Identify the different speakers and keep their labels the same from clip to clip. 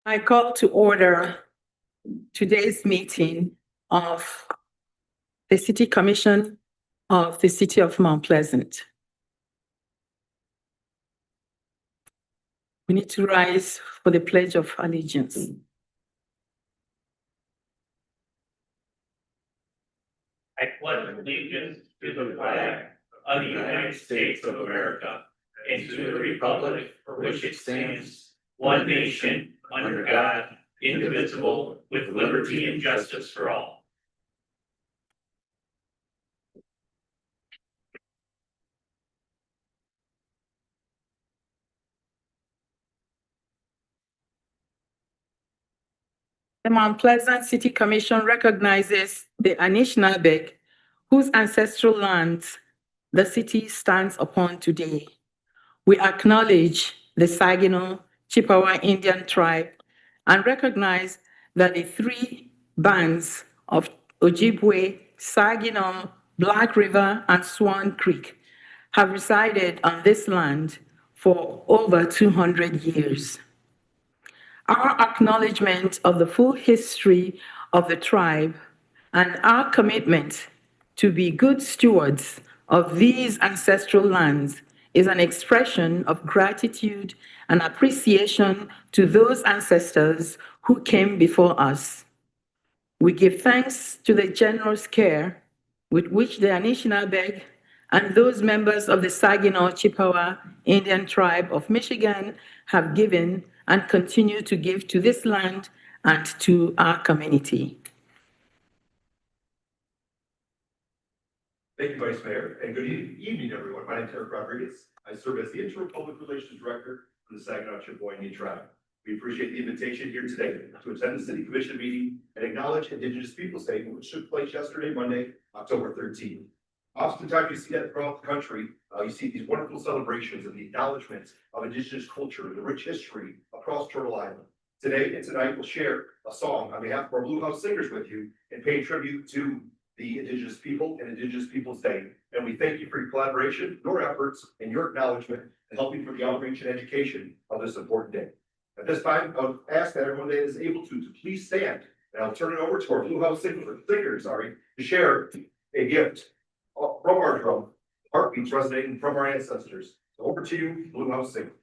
Speaker 1: I call to order today's meeting of the City Commission of the City of Mount Pleasant. We need to rise for the Pledge of Allegiance.
Speaker 2: I pledge allegiance to the flag of the United States of America and to the republic for which it stands, one nation, under God, indivisible, with liberty and justice for all.
Speaker 1: The Mount Pleasant City Commission recognizes the Anishinaabe, whose ancestral lands the city stands upon today. We acknowledge the Saginaw Chippewa Indian tribe and recognize that the three bands of Ojibwe, Saginaw, Black River, and Swan Creek have resided on this land for over 200 years. Our acknowledgement of the full history of the tribe and our commitment to be good stewards of these ancestral lands is an expression of gratitude and appreciation to those ancestors who came before us. We give thanks to the generous care with which the Anishinaabe and those members of the Saginaw Chippewa Indian Tribe of Michigan have given and continue to give to this land and to our community.
Speaker 3: Thank you, Vice Mayor, and good evening, everyone. My name is Eric Rodriguez. I serve as the Interim Public Relations Director for the Saginaw Chippewa Indian Tribe. We appreciate the invitation here today to attend the City Commission meeting and acknowledge Indigenous Peoples Day, which took place yesterday, Monday, October 13th. Oftentimes you see that throughout the country. You see these wonderful celebrations and the acknowledgments of Indigenous culture and the rich history across Turtle Island. Today and tonight we'll share a song on behalf of our Blue House Singers with you and pay tribute to the Indigenous people and Indigenous Peoples Day. And we thank you for your collaboration, your efforts, and your acknowledgement in helping for the outreach and education of this important day. At this time, I would ask that everyone that is able to please stand, and I'll turn it over to our Blue House Singers, to share a gift from our drum, heartbeats resonating from our ancestors. So over to you, Blue House Singers.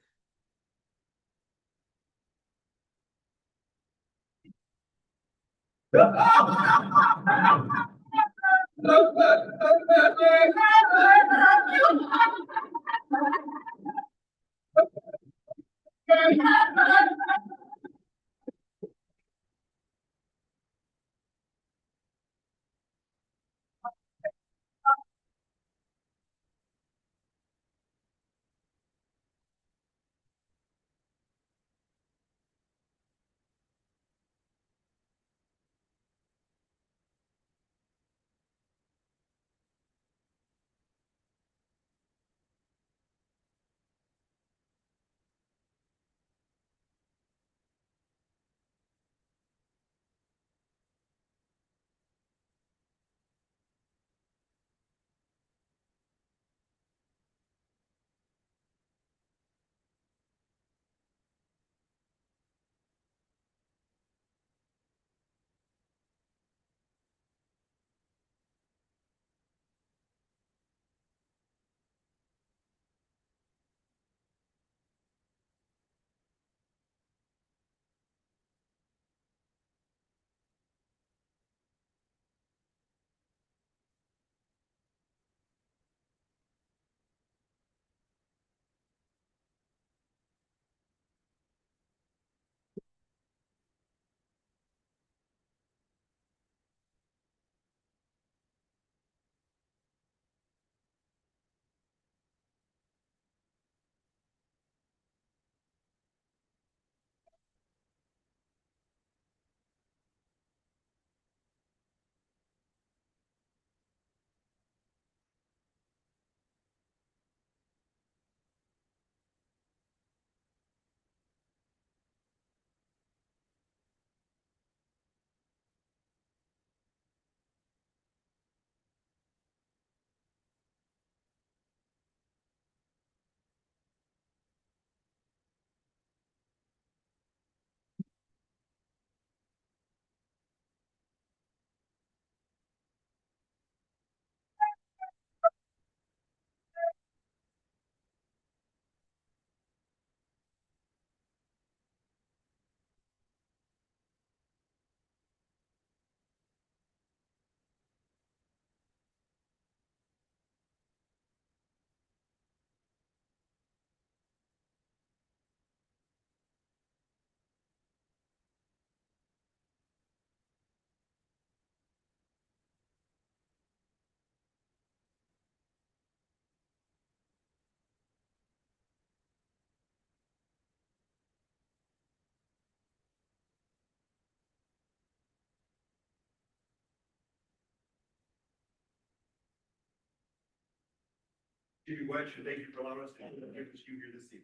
Speaker 3: Chief Wedge, thank you for allowing us to introduce you here this evening.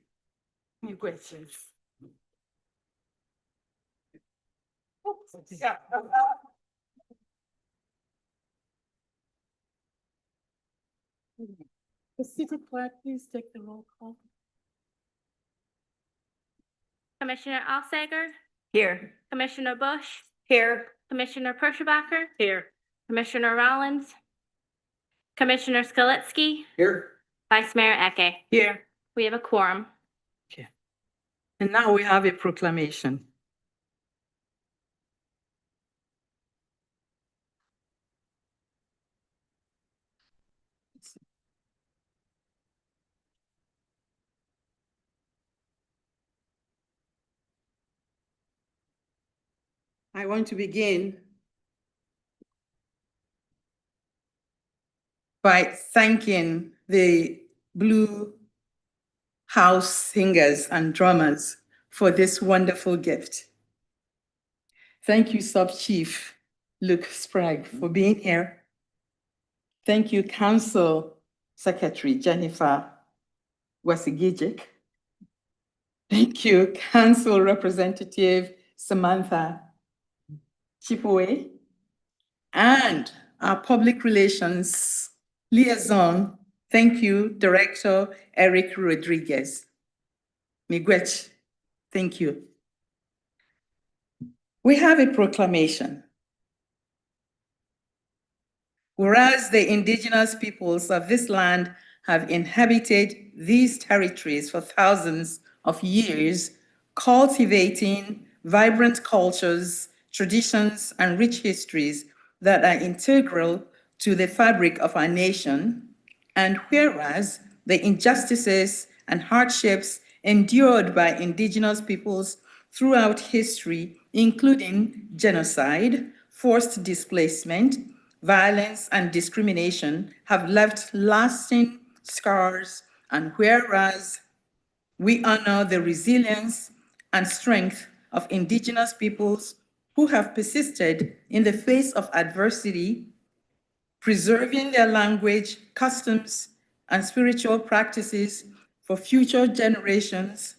Speaker 1: Any questions? The city clerk, please take the roll call.
Speaker 4: Commissioner Alsager,
Speaker 5: Here.
Speaker 4: Commissioner Bush,
Speaker 5: Here.
Speaker 4: Commissioner Perschebacker,
Speaker 5: Here.
Speaker 4: Commissioner Rollins, Commissioner Skalitsky,
Speaker 3: Here.
Speaker 4: Vice Mayor Eke.
Speaker 1: Here.
Speaker 4: We have a quorum.
Speaker 1: And now we have a proclamation. I want to begin by thanking the Blue House singers and drummers for this wonderful gift. Thank you, Sub-Chief Luke Sprague, for being here. Thank you, Council Secretary Jennifer Wasigijic. Thank you, Council Representative Samantha Chipaway, and our Public Relations Liaison. Thank you, Director Eric Rodriguez. Miigwech, thank you. We have a proclamation. Whereas the indigenous peoples of this land have inhabited these territories for thousands of years, cultivating vibrant cultures, traditions, and rich histories that are integral to the fabric of our nation, and whereas the injustices and hardships endured by indigenous peoples throughout history, including genocide, forced displacement, violence, and discrimination, have left lasting scars, and whereas we honor the resilience and strength of indigenous peoples who have persisted in the face of adversity, preserving their language, customs, and spiritual practices for future generations.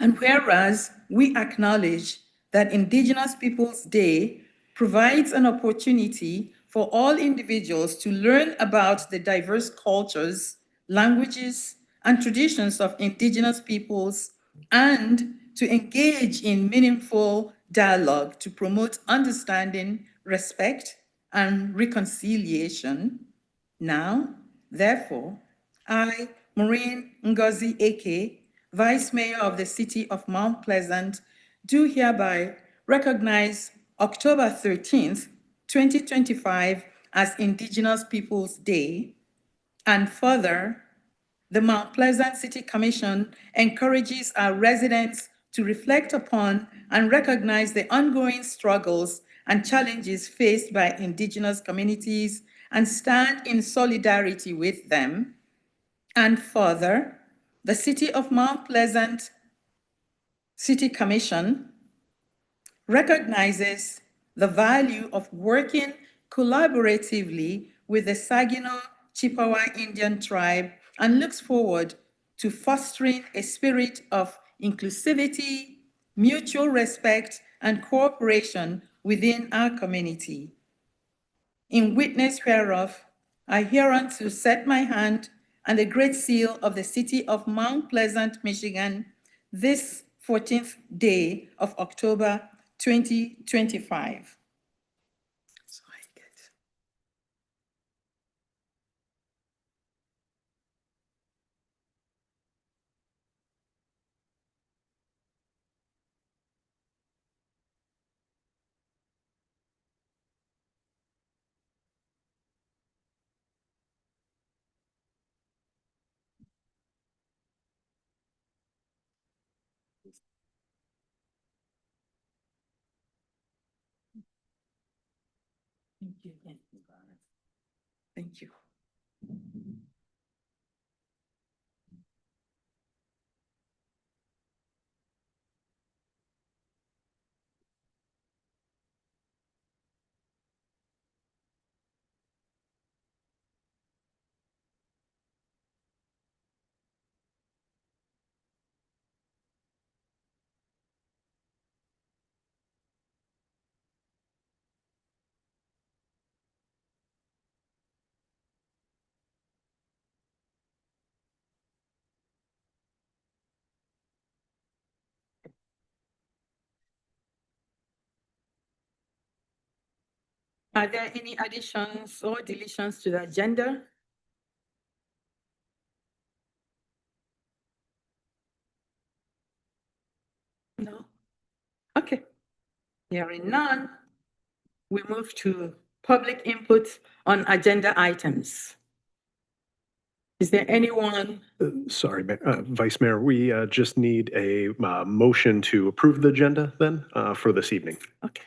Speaker 1: And whereas we acknowledge that Indigenous Peoples Day provides an opportunity for all individuals to learn about the diverse cultures, languages, and traditions of Indigenous peoples, and to engage in meaningful dialogue to promote understanding, respect, and reconciliation. Now, therefore, I, Maureen Ngozi Eke, Vice Mayor of the City of Mount Pleasant, do hereby recognize October 13th, 2025 as Indigenous Peoples Day, and further, the Mount Pleasant City Commission encourages our residents to reflect upon and recognize the ongoing struggles and challenges faced by Indigenous communities and stand in solidarity with them. And further, the City of Mount Pleasant City Commission recognizes the value of working collaboratively with the Saginaw Chippewa Indian tribe and looks forward to fostering a spirit of inclusivity, mutual respect, and cooperation within our community. In witness whereof, I hereunto set my hand and the great seal of the city of Mount Pleasant, Michigan, this 14th day of October, 2025. So I get. Thank you. Thank you. Are there any additions or deletions to the agenda? No? Okay. Hearing none, we move to public input on agenda items. Is there anyone?
Speaker 5: Sorry, Vice Mayor, we just need a motion to approve the agenda then for this evening.
Speaker 1: Okay.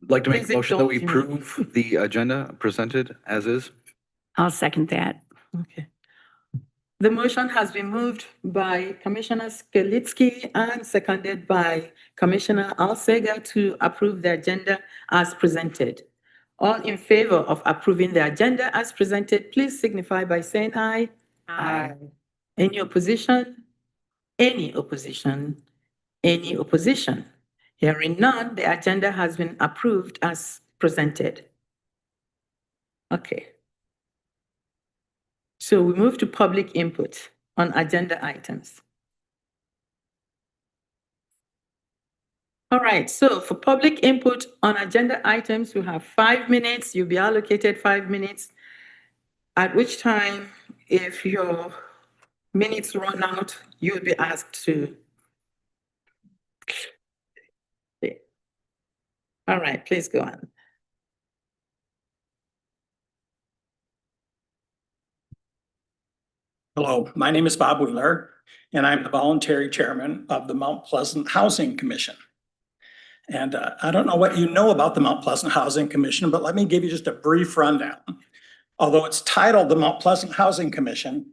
Speaker 6: I'd like to make
Speaker 1: Please
Speaker 6: a motion that we
Speaker 1: indulge me.
Speaker 6: approve the agenda presented as is.
Speaker 7: I'll second that.
Speaker 1: Okay. The motion has been moved by Commissioner Skelitsky and seconded by Commissioner Alsega to approve the agenda as presented. All in favor of approving the agenda as presented, please signify by saying aye. Aye. Any opposition? Any opposition? Any opposition? Hearing none, the agenda has been approved as presented. Okay. So we move to public input on agenda items. All right, so for public input on agenda items, we have 5 minutes. You'll be allocated 5 minutes, at which time, if your minutes run out, you'll be asked to. All right, please go on.
Speaker 8: Hello, my name is Bob Wheeler, and I'm the voluntary chairman of the Mount Pleasant Housing Commission. And I don't know what you know about the Mount Pleasant Housing Commission, but let me give you just a brief rundown. Although it's titled the Mount Pleasant Housing Commission,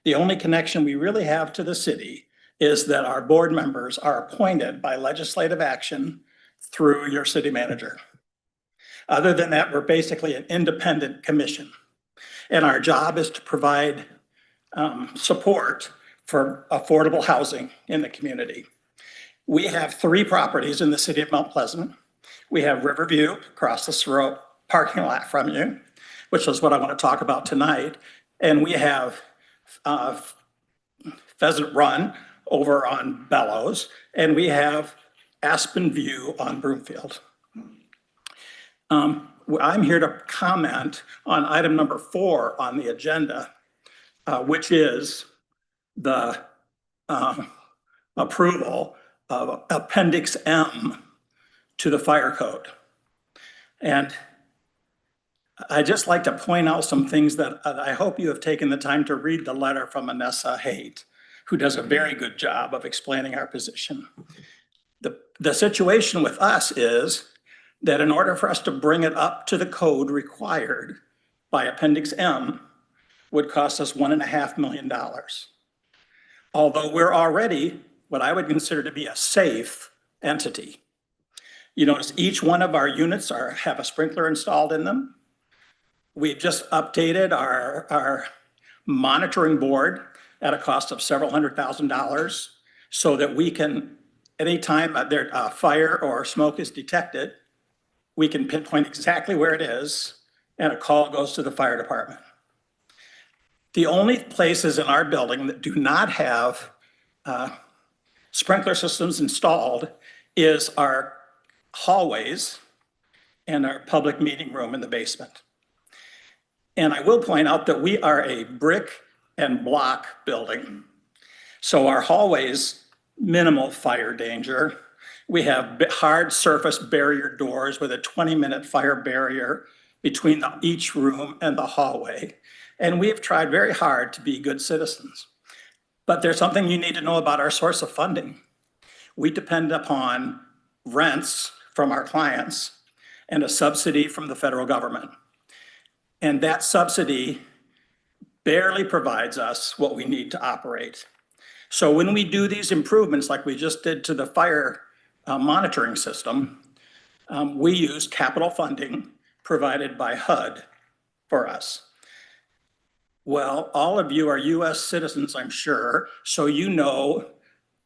Speaker 8: the only connection we really have to the city is that our board members are appointed by legislative action through your city manager. Other than that, we're basically an independent commission. And our job is to provide support for affordable housing in the community. We have 3 properties in the city of Mount Pleasant. We have Riverview across the road parking lot from you, which is what I want to talk about tonight. And we have Pheasant Run over on Bellows, and we have Aspen View on Broomfield. I'm here to comment on item number 4 on the agenda, which is the approval of Appendix M to the fire code. And I'd just like to point out some things that I hope you have taken the time to read the letter from Anessa Haight, who does a very good job of explaining our position. The situation with us is that in order for us to bring it up to the code required by Appendix M would cost us $1.5 million. Although we're already what I would consider to be a safe entity. You notice each one of our units have a sprinkler installed in them. We've just updated our monitoring board at a cost of several $100,000 so that we can, anytime there fire or smoke is detected, we can pinpoint exactly where it is and a call goes to the fire department. The only places in our building that do not have sprinkler systems installed is our hallways and our public meeting room in the basement. And I will point out that we are a brick and block building. So our hallways, minimal fire danger. We have hard surface barrier doors with a 20-minute fire barrier between each room and the hallway. And we've tried very hard to be good citizens. But there's something you need to know about our source of funding. We depend upon rents from our clients and a subsidy from the federal government. And that subsidy barely provides us what we need to operate. So when we do these improvements like we just did to the fire monitoring system, we use capital funding provided by HUD for us. Well, all of you are US citizens, I'm sure, so you know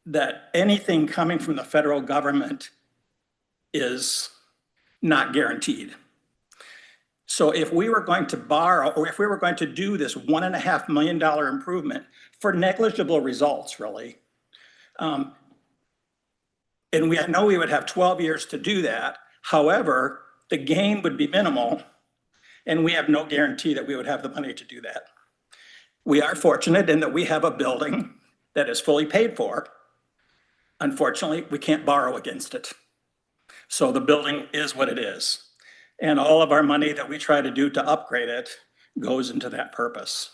Speaker 8: that anything coming from the federal government is not guaranteed. So if we were going to borrow, or if we were going to do this $1.5 million improvement for negligible results, really, and I know we would have 12 years to do that. However, the gain would be minimal, and we have no guarantee that we would have the money to do that. We are fortunate in that we have a building that is fully paid for. Unfortunately, we can't borrow against it. So the building is what it is. And all of our money that we try to do to upgrade it goes into that purpose.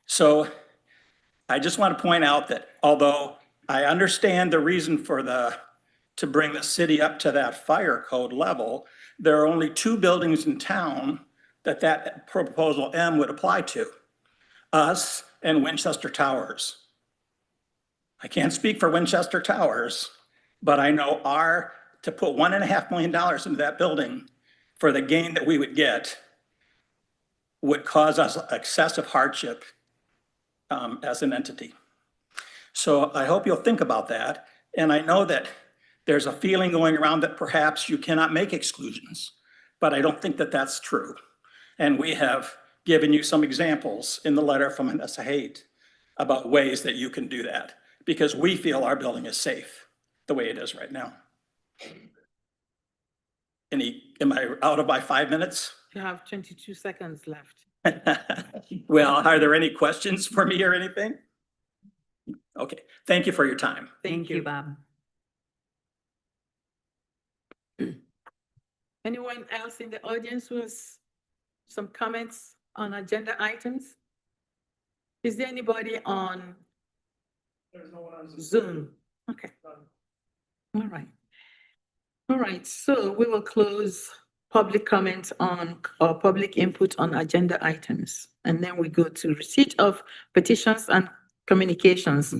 Speaker 8: So I just want to point out that although I understand the reason for to bring the city up to that fire code level, there are only 2 buildings in town that proposal M would apply to, us and Winchester Towers. I can't speak for Winchester Towers, but I know to put $1.5 million into that building for the gain that we would get would cause us excessive hardship as an entity. So I hope you'll think about that. And I know that there's a feeling going around that perhaps you cannot make exclusions, but I don't think that that's true. And we have given you some examples in the letter from Anessa Haight about ways that you can do that, because we feel our building is safe the way it is right now. Am I out of my 5 minutes?
Speaker 1: You have 22 seconds left.
Speaker 8: Well, are there any questions for me or anything? Okay, thank you for your time.
Speaker 7: Thank you, Bob.
Speaker 1: Anyone else in the audience who has some comments on agenda items? Is there anybody on Zoom? Okay. All right. All right, so we will close public comments on, or public input on agenda items. And then we go to receipt of petitions and communications.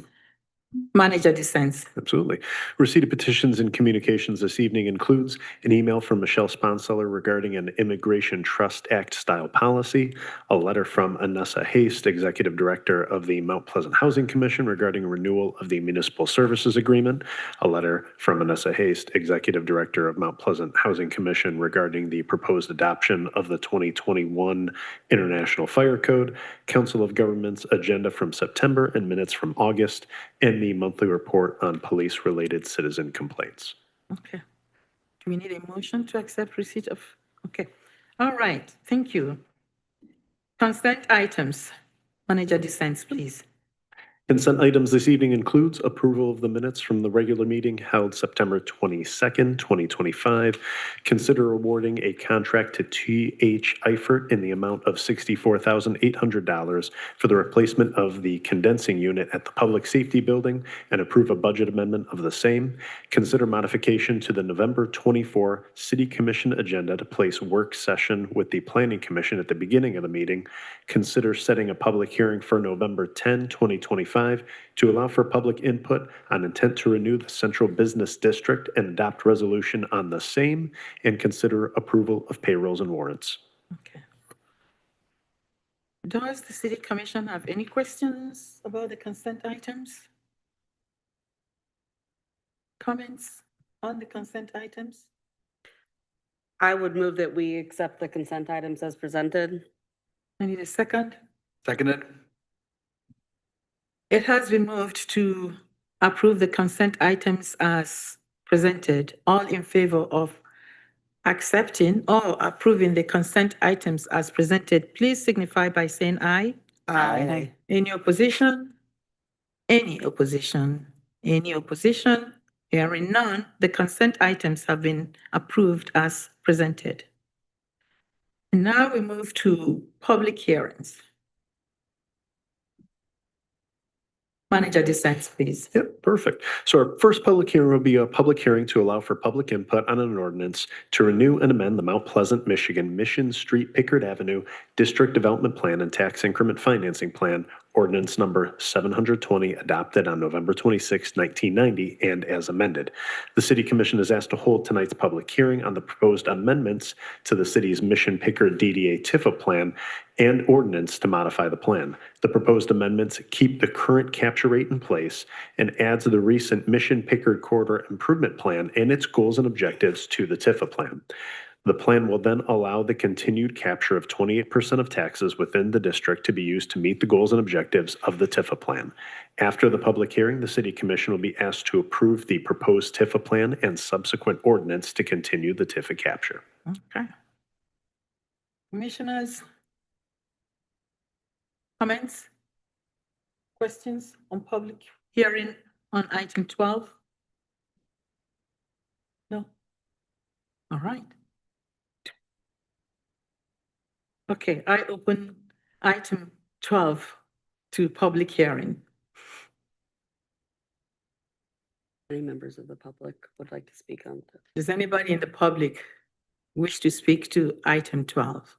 Speaker 1: Manager dissents.
Speaker 5: Absolutely. Receipt of petitions and communications this evening includes an email from Michelle Sponseller regarding an Immigration Trust Act style policy, a letter from Anessa Haight, Executive Director of the Mount Pleasant Housing Commission regarding renewal of the Municipal Services Agreement, a letter from Anessa Haight, Executive Director of Mount Pleasant Housing Commission regarding the proposed adoption of the 2021 International Fire Code, Council of Governments agenda from September and minutes from August, and the monthly report on police-related citizen complaints.
Speaker 1: Okay. Do we need a motion to accept receipt of? Okay. All right, thank you. Consent items. Manager dissents, please.
Speaker 5: Consent items this evening includes approval of the minutes from the regular meeting held September 22nd, 2025. Consider awarding a contract to T.H. Eifert in the amount of $64,800 for the replacement of the condensing unit at the Public Safety Building and approve a budget amendment of the same. Consider modification to the November 24 City Commission agenda to place work session with the Planning Commission at the beginning of the meeting. Consider setting a public hearing for November 10, 2025 to allow for public input on intent to renew the Central Business District and adopt resolution on the same, and consider approval of payrolls and warrants.
Speaker 1: Okay. Does the City Commission have any questions about the consent items? Comments on the consent items?
Speaker 9: I would move that we accept the consent items as presented.
Speaker 1: I need a second.
Speaker 6: Seconded?
Speaker 1: It has been moved to approve the consent items as presented. All in favor of accepting or approving the consent items as presented, please signify by saying aye.
Speaker 7: Aye.
Speaker 1: Any opposition? Any opposition? Any opposition? Hearing none, the consent items have been approved as presented. Now we move to public hearings. Manager dissents, please.
Speaker 5: Yep, perfect. So our first public hearing will be a public hearing to allow for public input on an ordinance to renew and amend the Mount Pleasant, Michigan Mission Street Pickard Avenue District Development Plan and Tax Increment Financing Plan, ordinance number 720, adopted on November 26, 1990, and as amended. The City Commission is asked to hold tonight's public hearing on the proposed amendments to the city's Mission Pickard DDA TIFA plan and ordinance to modify the plan. The proposed amendments keep the current capture rate in place and adds the recent Mission Pickard Corridor Improvement Plan and its goals and objectives to the TIFA plan. The plan will then allow the continued capture of 28% of taxes within the district to be used to meet the goals and objectives of the TIFA plan. After the public hearing, the City Commission will be asked to approve the proposed TIFA plan and subsequent ordinance to continue the TIFA capture.
Speaker 1: Okay. Commissioners? Comments? Questions on public hearing on item 12? No? All right. Okay, I open item 12 to public hearing.
Speaker 9: Any members of the public would like to speak on that?
Speaker 1: Does anybody in the public wish to speak to item 12?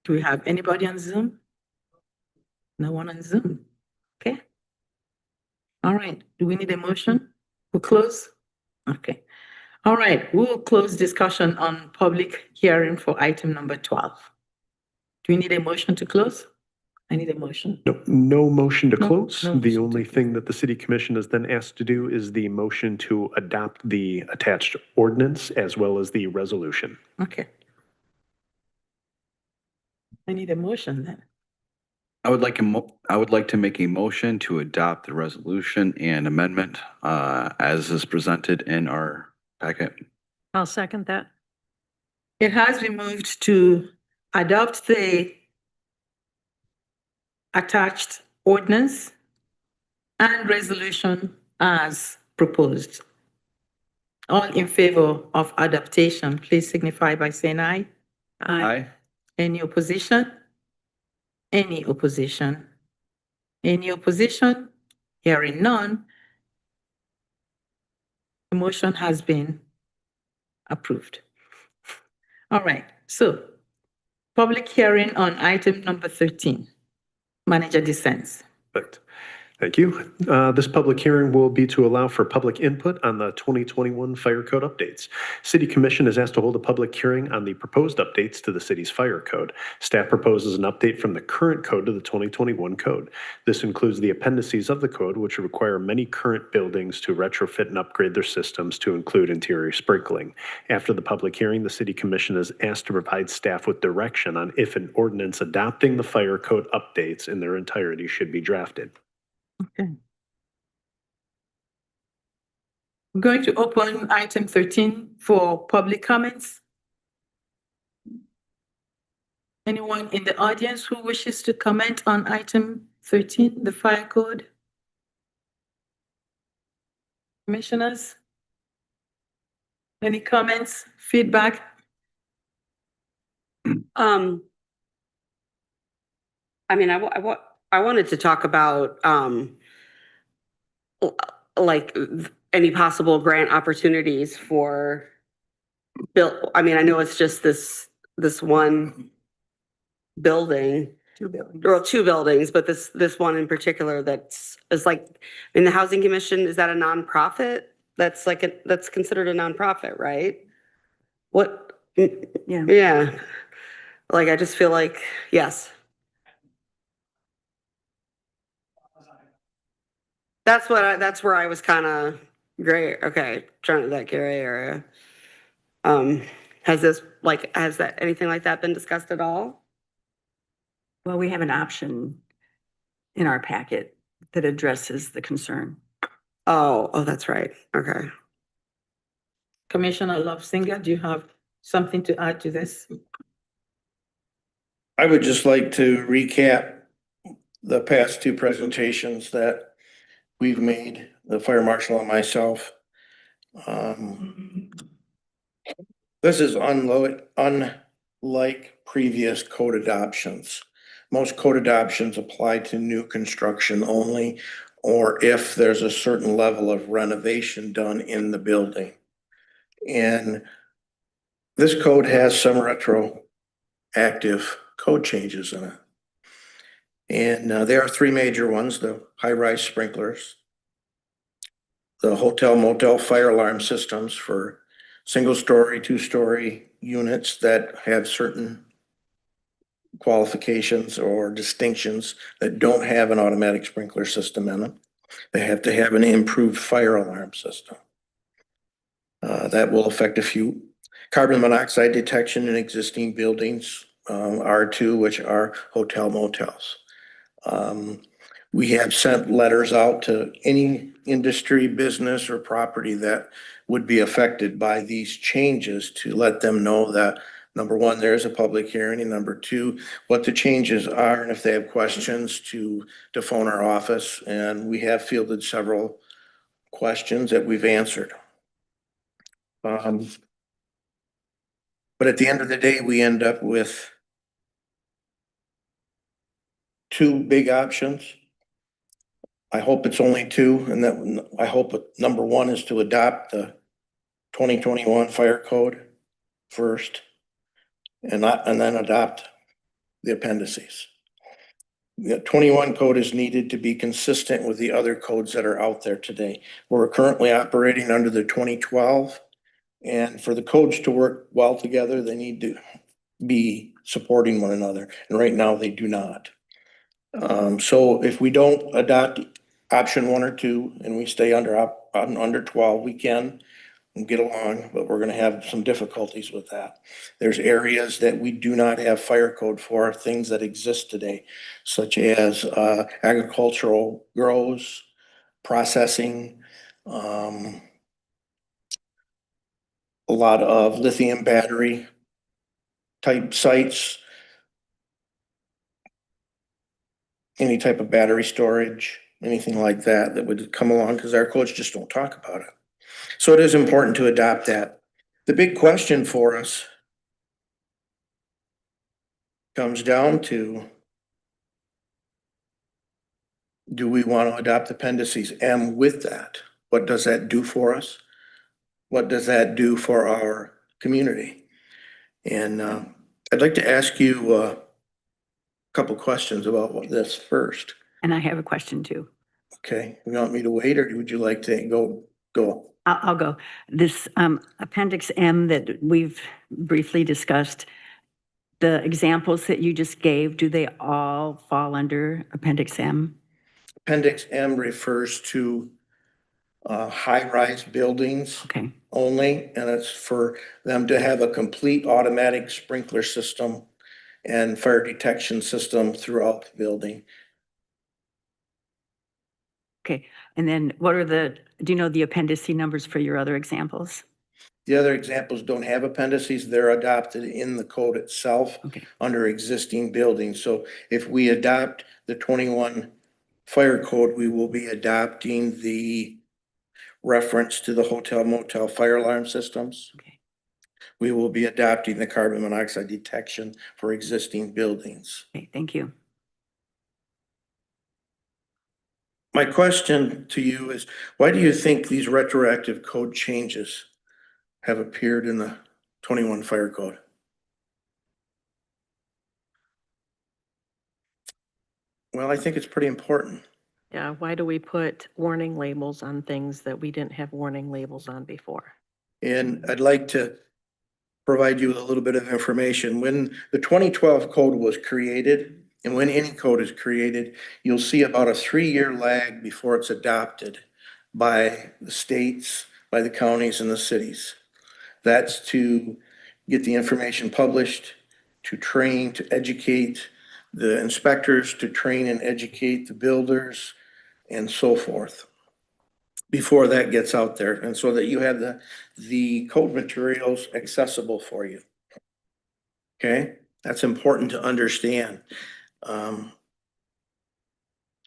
Speaker 1: Do we have anybody on Zoom? No one on Zoom? Okay. All right, do we need a motion? We'll close? Okay. All right, we'll close discussion on public hearing for item number 12. Do we need a motion to close? I need a motion.
Speaker 5: No motion to
Speaker 1: No,
Speaker 5: close.
Speaker 1: no
Speaker 5: The
Speaker 1: motion to
Speaker 5: only thing that the city commission is then asked to do is the motion to adopt the attached ordinance as well as the resolution.
Speaker 1: Okay. I need a motion then.
Speaker 6: I would like to make a motion to adopt the resolution and amendment as is presented in our packet.
Speaker 7: I'll second that.
Speaker 1: It has been moved to adopt the attached ordinance and resolution as proposed. All in favor of adaptation, please signify by saying aye.
Speaker 6: Aye.
Speaker 1: Any opposition? Any opposition? Any opposition? Hearing none. The motion has been approved. All right, so public hearing on item number 13. Manager dissents.
Speaker 5: Perfect. Thank you. This public hearing will be to allow for public input on the 2021 fire code updates. City Commission is asked to hold a public hearing on the proposed updates to the city's fire code. Staff proposes an update from the current code to the 2021 code. This includes the appendices of the code, which require many current buildings to retrofit and upgrade their systems to include interior sprinkling. After the public hearing, the City Commission is asked to provide staff with direction on if an ordinance adopting the fire code updates in their entirety should be drafted.
Speaker 1: Okay. I'm going to open item 13 for public comments. Anyone in the audience who wishes to comment on item 13, the fire code? Commissioners? Any comments, feedback?
Speaker 9: I mean, I wanted to talk about, like any possible grant opportunities for I mean, I know it's just this one building.
Speaker 7: Two buildings.
Speaker 9: Well, two buildings, but this one in particular is like, in the Housing Commission, is that a nonprofit? That's that's considered a nonprofit, right? What?
Speaker 7: Yeah.
Speaker 9: Yeah. Like, I just feel like, yes. That's where I was kind of gray. Okay, trying to that gray area. Has anything like that been discussed at all?
Speaker 7: Well, we have an option in our packet that addresses the concern.
Speaker 9: Oh, that's right. Okay.
Speaker 1: Commissioner Love Singer, do you have something to add to this?
Speaker 10: I would just like to recap the past two presentations that we've made, the fire marshal and myself. This is unlike previous code adoptions. Most code adoptions apply to new construction only, or if there's a certain level of renovation done in the building. And this code has some retroactive code changes in it. And there are three major ones: the high-rise sprinklers, the hotel motel fire alarm systems for single-story, two-story units that have certain qualifications or distinctions that don't have an automatic sprinkler system in them. They have to have an improved fire alarm system. That will affect a few. Carbon monoxide detection in existing buildings, R2, which are hotel motels. We have sent letters out to any industry, business, or property that would be affected by these changes to let them know that, number one, there's a public hearing, and number two, what the changes are, and if they have questions to phone our office. And we have fielded several questions that we've answered. But at the end of the day, we end up with two big options. I hope it's only two, and that I hope number one is to adopt the 2021 fire code first and then adopt the appendices. The 21 code is needed to be consistent with the other codes that are out there today. We're currently operating under the 2012, and for the codes to work well together, they need to be supporting one another, and right now they do not. So if we don't adopt option 1 or 2 and we stay under 12, we can get along, but we're gonna have some difficulties with that. There's areas that we do not have fire code for, things that exist today, such as agricultural grows, processing, a lot of lithium battery type sites, any type of battery storage, anything like that that would come along, because our codes just don't talk about it. So it is important to adopt that. The big question for us comes down to, do we want to adopt appendices M with that? What does that do for us? What does that do for our community? And I'd like to ask you a couple questions about this first.
Speaker 7: And I have a question too.
Speaker 10: Okay, you want me to wait, or would you like to go?
Speaker 7: I'll go. This Appendix M that we've briefly discussed, the examples that you just gave, do they all fall under Appendix M?
Speaker 10: Appendix M refers to high-rise buildings
Speaker 7: Okay,
Speaker 10: only, and it's for them to have a complete automatic sprinkler system and fire detection system throughout the building.
Speaker 7: okay. And then what are do you know the appendix numbers for your other examples?
Speaker 10: The other examples don't have appendices. They're adopted in the code itself
Speaker 7: Okay,
Speaker 10: under existing buildings. So if we adopt the 21 fire code, we will be adopting the reference to the hotel motel fire alarm systems.
Speaker 7: okay.
Speaker 10: We will be adopting the carbon monoxide detection for existing buildings.
Speaker 7: Okay, thank you.
Speaker 10: My question to you is, why do you think these retroactive code changes have appeared in the 21 fire code? Well, I think it's pretty important.
Speaker 11: Yeah, why do we put warning labels on things that we didn't have warning labels on before?
Speaker 10: And I'd like to provide you with a little bit of information. When the 2012 code was created, and when any code is created, you'll see about a 3-year lag before it's adopted by the states, by the counties, and the cities. That's to get the information published, to train, to educate the inspectors, to train and educate the builders, and so forth, before that gets out there, and so that you have the code materials accessible for you. Okay, that's important to understand.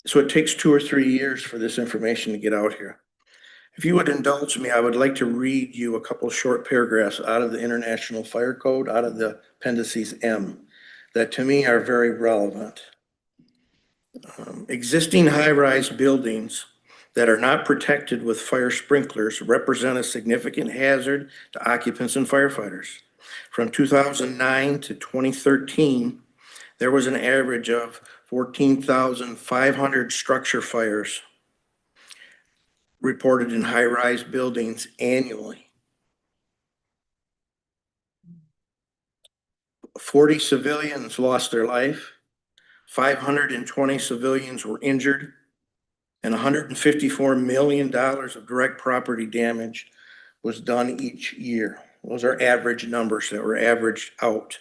Speaker 10: So it takes 2 or 3 years for this information to get out here. If you would indulge me, I would like to read you a couple short paragraphs out of the International Fire Code, out of the Appendices M, that to me are very relevant. Existing high-rise buildings that are not protected with fire sprinklers represent a significant hazard to occupants and firefighters. From 2009 to 2013, there was an average of 14,500 structure fires reported in high-rise buildings annually. 40 civilians lost their life, 520 civilians were injured, and $154 million of direct property damage was done each year. Those are average numbers that were averaged out.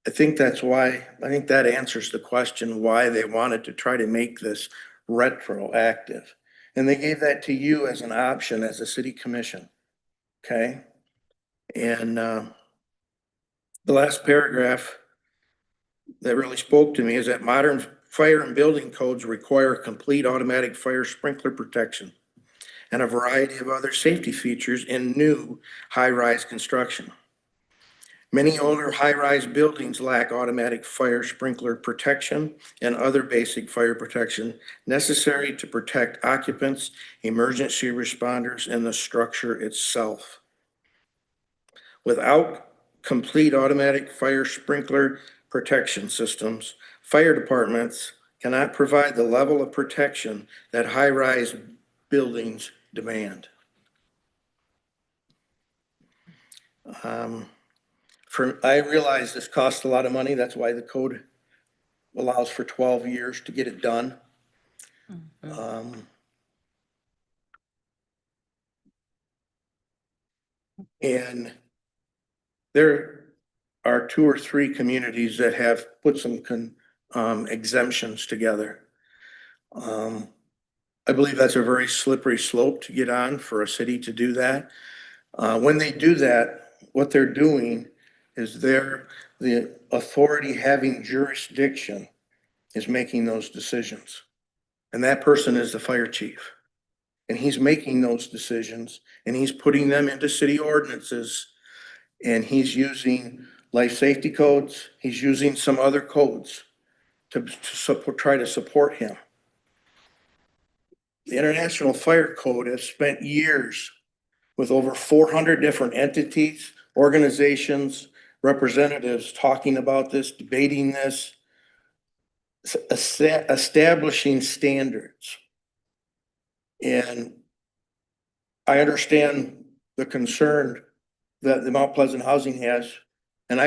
Speaker 10: I think that's why, I think that answers the question why they wanted to try to make this retroactive. And they gave that to you as an option as a city commission. Okay? And the last paragraph that really spoke to me is that modern fire and building codes require complete automatic fire sprinkler protection and a variety of other safety features in new high-rise construction. Many older high-rise buildings lack automatic fire sprinkler protection and other basic fire protection necessary to protect occupants, emergency responders, and the structure itself. Without complete automatic fire sprinkler protection systems, fire departments cannot provide the level of protection that high-rise buildings demand. I realize this costs a lot of money. That's why the code allows for 12 years to get it done. And there are 2 or 3 communities that have put some exemptions together. I believe that's a very slippery slope to get on for a city to do that. When they do that, what they're doing is the authority having jurisdiction is making those decisions. And that person is the fire chief. And he's making those decisions and he's putting them into city ordinances. And he's using life safety codes. He's using some other codes to try to support him. The International Fire Code has spent years with over 400 different entities, organizations, representatives talking about this, debating this, establishing standards. And I understand the concern that the Mount Pleasant Housing has. And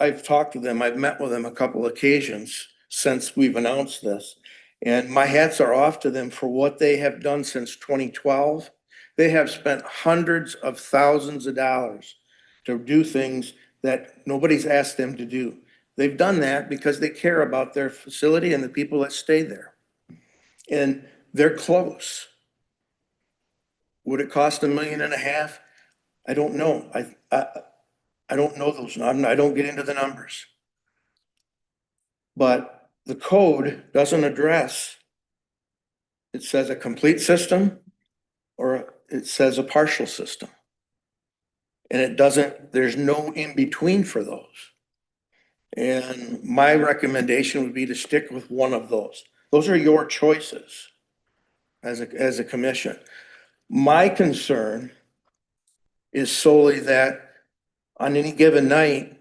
Speaker 10: I've talked to them. I've met with them a couple occasions since we've announced this. And my hats are off to them for what they have done since 2012. They have spent hundreds of thousands of dollars to do things that nobody's asked them to do. They've done that because they care about their facility and the people that stay there. And they're close. Would it cost $1.5 million? I don't know. I don't know those. I don't get into the numbers. But the code doesn't address, it says a complete system or it says a partial system. And it doesn't, there's no in between for those. And my recommendation would be to stick with one of those. Those are your choices as a commission. My concern is solely that on any given night,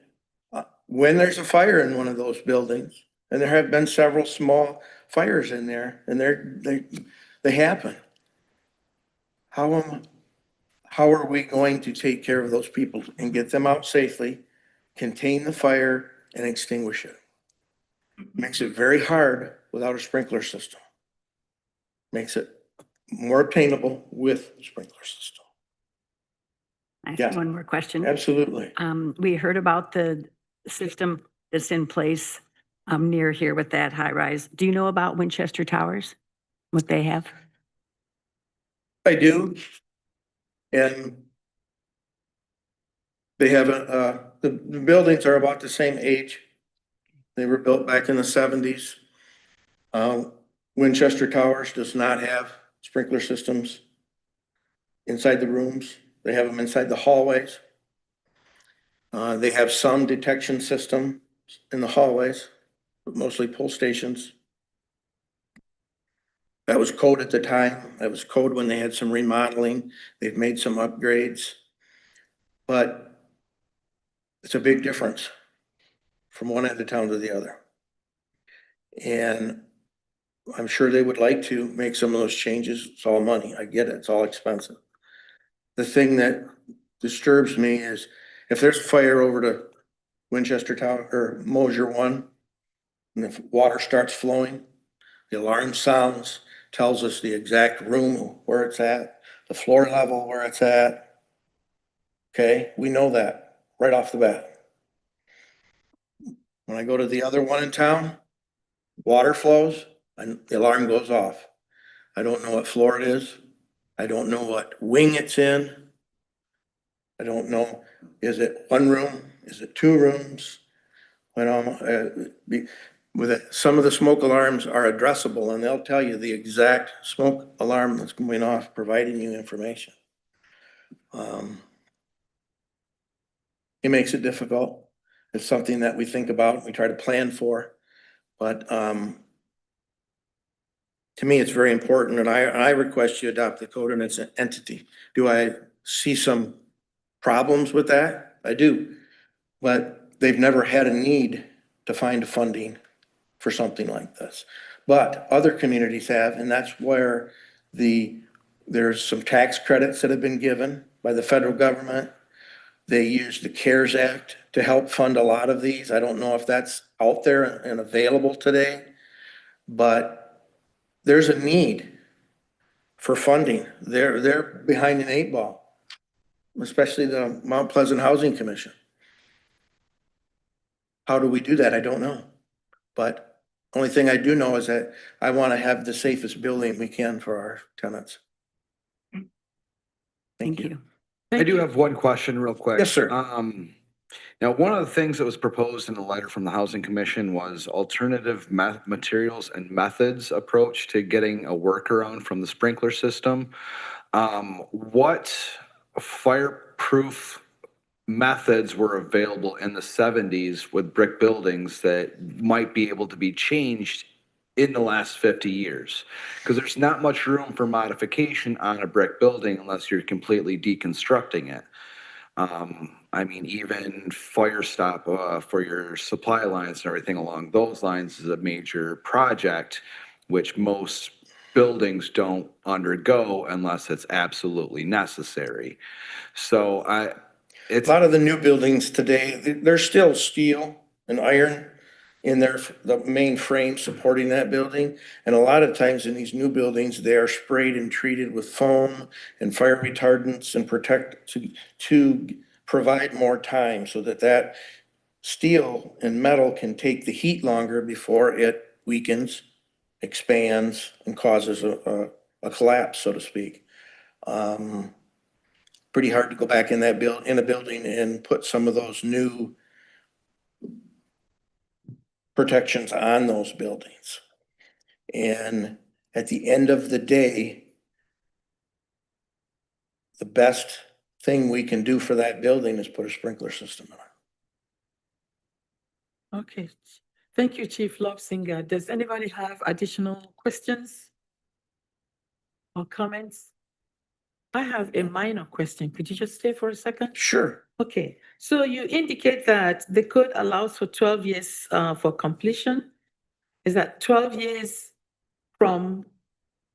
Speaker 10: when there's a fire in one of those buildings, and there have been several small fires in there, and they happen. How are we going to take care of those people and get them out safely, contain the fire, and extinguish it? Makes it very hard without a sprinkler system. Makes it more obtainable with a sprinkler system.
Speaker 7: I
Speaker 10: Yeah.
Speaker 7: have one more question.
Speaker 10: Absolutely.
Speaker 7: We heard about the system that's in place near here with that high rise. Do you know about Winchester Towers? What they have?
Speaker 10: I do. And they have the buildings are about the same age. They were built back in the 70s. Winchester Towers does not have sprinkler systems inside the rooms. They have them inside the hallways. They have some detection system in the hallways, but mostly pull stations. That was code at the time. That was code when they had some remodeling. They've made some upgrades. But it's a big difference from one end of town to the other. And I'm sure they would like to make some of those changes. It's all money. I get it. It's all expensive. The thing that disturbs me is if there's a fire over to Winchester Tower or Mosier 1, and if water starts flowing, the alarm sounds, tells us the exact room where it's at, the floor level where it's at. Okay, we know that right off the bat. When I go to the other one in town, water flows and the alarm goes off. I don't know what floor it is. I don't know what wing it's in. I don't know, is it one room? Is it two rooms? You know, with it, some of the smoke alarms are addressable and they'll tell you the exact smoke alarm that's going off, providing you information. It makes it difficult. It's something that we think about, we try to plan for, but, to me, it's very important, and I request you adopt the code and its entity. Do I see some problems with that? I do. But they've never had a need to find funding for something like this. But other communities have, and that's where there's some tax credits that have been given by the federal government. They use the CARES Act to help fund a lot of these. I don't know if that's out there and available today, but there's a need for funding. They're behind an 8 ball, especially the Mount Pleasant Housing Commission. How do we do that? I don't know. But only thing I do know is that I want to have the safest building we can for our tenants.
Speaker 7: Thank you.
Speaker 6: I do have one question real quick.
Speaker 10: Yes, sir.
Speaker 6: Now, one of the things that was proposed in the letter from the Housing Commission was alternative materials and methods approach to getting a workaround from the sprinkler system. What fireproof methods were available in the 70s with brick buildings that might be able to be changed in the last 50 years? Because there's not much room for modification on a brick building unless you're completely deconstructing it. I mean, even fire stop for your supply lines and everything along those lines is a major project, which most buildings don't undergo unless it's absolutely necessary. So
Speaker 10: A
Speaker 6: it's
Speaker 10: lot of the new buildings today, they're still steel and iron in the main frame supporting that building. And a lot of times in these new buildings, they are sprayed and treated with foam and fire retardants and to provide more time so that steel and metal can take the heat longer before it weakens, expands, and causes a collapse, so to speak. Pretty hard to go back in a building and put some of those new protections on those buildings. And at the end of the day, the best thing we can do for that building is put a sprinkler system in it.
Speaker 1: Okay. Thank you, Chief Lobsinger. Does anybody have additional questions or comments? I have a minor question. Could you just stay for a second?
Speaker 10: Sure.
Speaker 1: Okay, so you indicate that the code allows for 12 years for completion. Is that 12 years from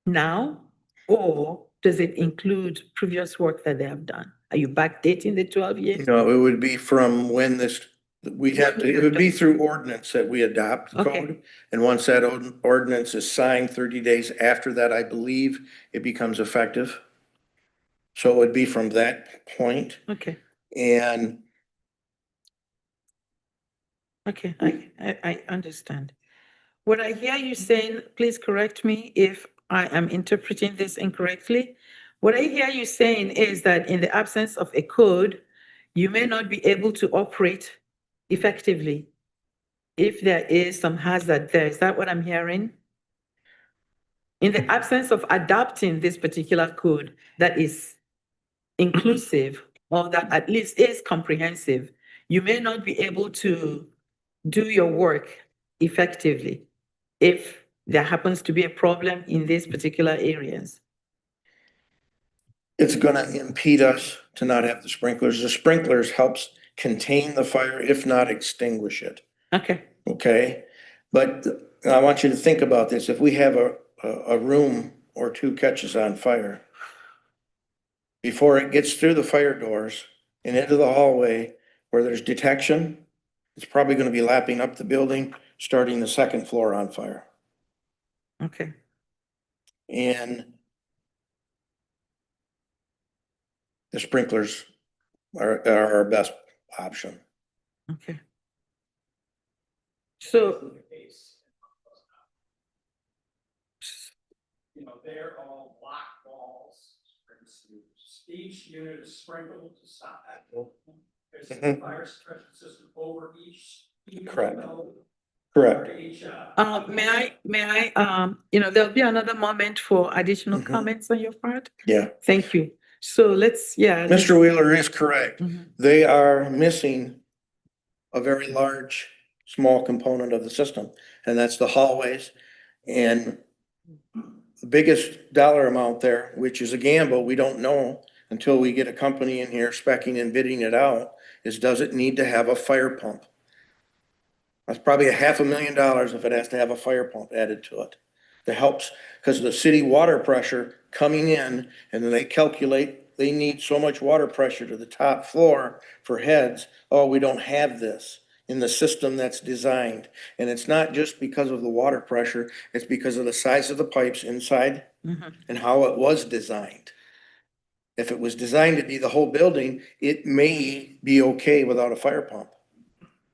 Speaker 1: now, or does it include previous work that they have done? Are you backdating the 12 years?
Speaker 10: No, it would be from when it would be through ordinance that we adopt the
Speaker 1: Okay.
Speaker 10: code. And once that ordinance is signed 30 days after that, I believe it becomes effective. So it would be from that point.
Speaker 1: Okay,
Speaker 10: And
Speaker 1: okay, I understand. What I hear you saying, please correct me if I am interpreting this incorrectly. What I hear you saying is that in the absence of a code, you may not be able to operate effectively if there is some hazard there. Is that what I'm hearing? In the absence of adopting this particular code that is inclusive or that at least is comprehensive, you may not be able to do your work effectively if there happens to be a problem in these particular areas.
Speaker 10: it's gonna impede us to not have the sprinklers. The sprinklers helps contain the fire, if not extinguish it.
Speaker 1: Okay,
Speaker 10: Okay, but I want you to think about this. If we have a room or two catches on fire, before it gets through the fire doors and into the hallway where there's detection, it's probably gonna be lapping up the building, starting the second floor on fire.
Speaker 1: okay,
Speaker 10: And the sprinklers are our best option.
Speaker 1: okay. So,
Speaker 8: You know, they're all block walls. Each unit is sprinkled to stop that. There's a
Speaker 10: Mhm.
Speaker 8: fire suppression system over each.
Speaker 10: Correct.
Speaker 8: window,
Speaker 10: Correct.
Speaker 8: over each,
Speaker 1: may I, there'll be another moment for additional
Speaker 10: Mhm.
Speaker 1: comments on your part.
Speaker 10: Yeah.
Speaker 1: Thank you. So let's, yeah.
Speaker 10: Mr. Wheeler is correct.
Speaker 1: Mhm.
Speaker 10: They are missing a very large, small component of the system, and that's the hallways. And the biggest dollar amount there, which is a gamble, we don't know until we get a company in here specing and bidding it out, is does it need to have a fire pump? That's probably $500,000 if it has to have a fire pump added to it. That helps, because the city water pressure coming in, and then they calculate, they need so much water pressure to the top floor for heads. Oh, we don't have this in the system that's designed. And it's not just because of the water pressure, it's because of the size of the pipes inside
Speaker 1: Mhm.
Speaker 10: and how it was designed. If it was designed to be the whole building, it may be okay without a fire pump.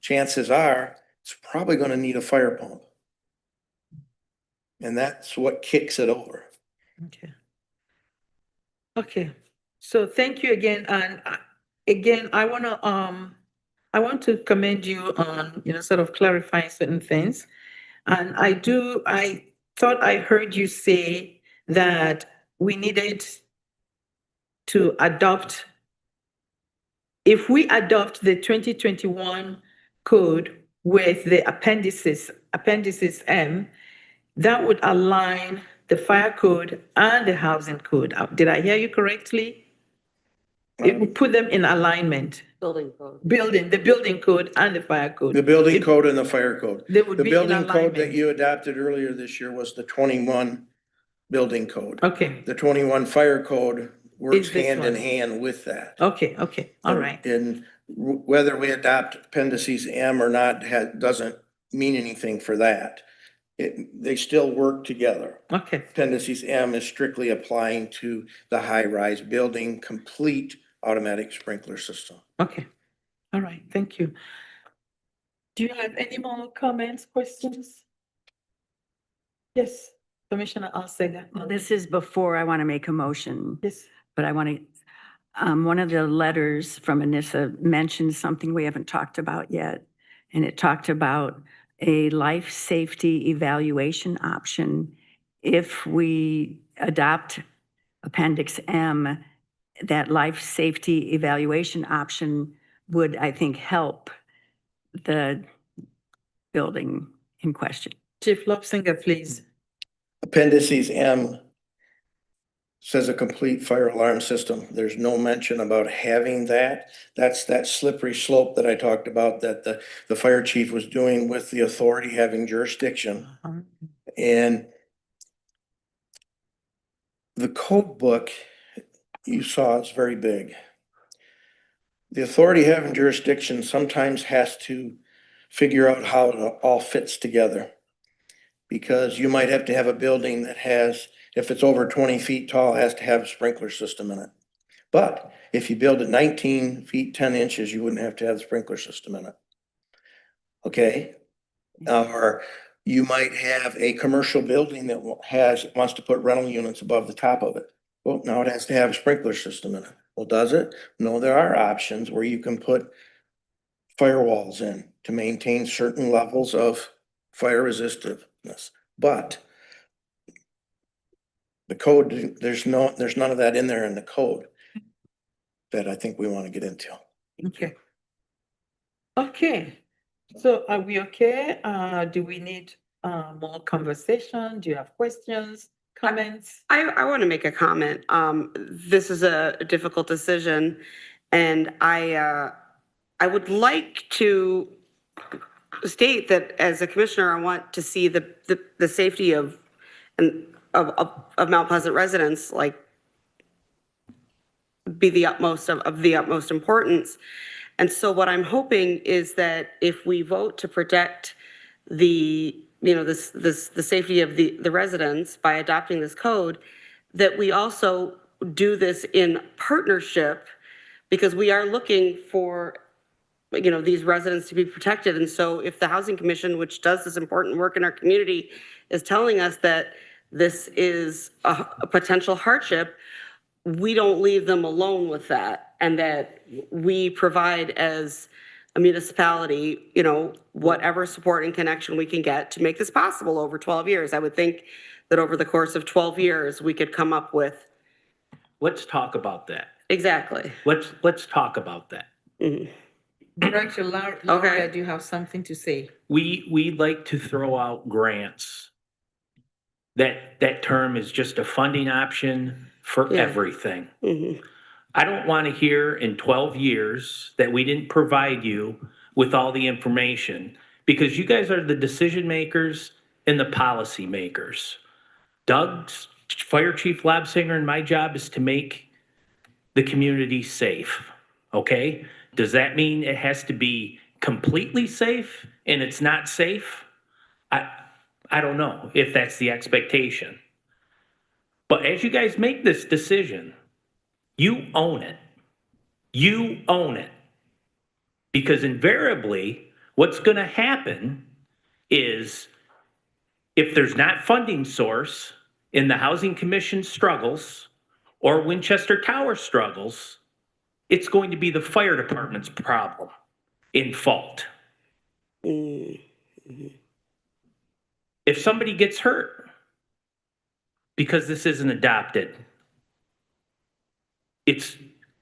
Speaker 10: Chances are, it's probably gonna need a fire pump. And that's what kicks it over.
Speaker 1: Okay. Okay, so thank you again, and again, I want to commend you on, sort of clarifying certain things. And I thought I heard you say that we needed to adopt, if we adopt the 2021 code with the appendices M, that would align the fire code and the housing code. Did I hear you correctly? It would put them in alignment,
Speaker 9: Building code.
Speaker 1: the building code and the fire code.
Speaker 10: The building
Speaker 1: It-
Speaker 10: code and the fire code.
Speaker 1: They would
Speaker 10: The
Speaker 1: be in
Speaker 10: building code that
Speaker 1: alignment.
Speaker 10: you adopted earlier this year was the 21 building code.
Speaker 1: Okay,
Speaker 10: The 21 fire code works
Speaker 1: Is this
Speaker 10: hand in
Speaker 1: one.
Speaker 10: hand with that.
Speaker 1: okay, all right.
Speaker 10: And whether we adopt appendices M or not doesn't mean anything for that. They still work together.
Speaker 1: Okay,
Speaker 10: Appendices M is strictly applying to the high-rise building, complete automatic sprinkler system.
Speaker 1: okay, all right, thank you. Do you have any more comments, questions? Yes, Commissioner Alsega.
Speaker 7: Well, this is before I want to make a motion,
Speaker 1: Yes,
Speaker 7: but I want to, one of the letters from Anissa mentioned something we haven't talked about yet. And it talked about a life safety evaluation option. If we adopt Appendix M, that life safety evaluation option would, I think, help the building in question.
Speaker 1: Chief Lobsinger, please.
Speaker 10: Appendices M says a complete fire alarm system. There's no mention about having that. That's that slippery slope that I talked about that the fire chief was doing with the authority having jurisdiction.
Speaker 1: Um,
Speaker 10: And the code book you saw is very big. The authority having jurisdiction sometimes has to figure out how it all fits together. Because you might have to have a building that has, if it's over 20 feet tall, has to have a sprinkler system in it. But if you build it 19 feet, 10 inches, you wouldn't have to have the sprinkler system in it. Okay? Or you might have a commercial building that wants to put rental units above the top of it. Well, now it has to have a sprinkler system in it. Well, does it? No, there are options where you can put firewalls in to maintain certain levels of fire resistiveness. But the code, there's none of that in there in the code that I think we want to get into.
Speaker 1: Okay. Okay, so are we okay? Do we need more conversation? Do you have questions, comments?
Speaker 9: I want to make a comment. This is a difficult decision, and I would like to state that as a commissioner, I want to see the safety of Mount Pleasant residents be the utmost of the utmost importance. And so what I'm hoping is that if we vote to protect the safety of the residents by adopting this code, that we also do this in partnership, because we are looking for you know, these residents to be protected. And so if the Housing Commission, which does this important work in our community, is telling us that this is a potential hardship, we don't leave them alone with that, and that we provide as a municipality, you know, whatever support and connection we can get to make this possible over 12 years. I would think that over the course of 12 years, we could come up with.
Speaker 2: Let's talk about that.
Speaker 9: Exactly.
Speaker 2: Let's talk about that.
Speaker 9: Mhm.
Speaker 1: Director Lauria, do you have something to say?
Speaker 2: We like to throw out grants. That term is just a funding option for
Speaker 9: Yeah.
Speaker 2: everything.
Speaker 9: Mhm.
Speaker 2: I don't want to hear in 12 years that we didn't provide you with all the information, because you guys are the decision makers and the policy makers. Doug's, Fire Chief Labsinger, and my job is to make the community safe, okay? Does that mean it has to be completely safe and it's not safe? I don't know if that's the expectation. But as you guys make this decision, you own it. You own it. Because invariably, what's going to happen is if there's not funding source in the Housing Commission struggles or Winchester Tower struggles, it's going to be the fire department's problem in fault.
Speaker 9: Mhm.
Speaker 2: If somebody gets hurt because this isn't adopted, it's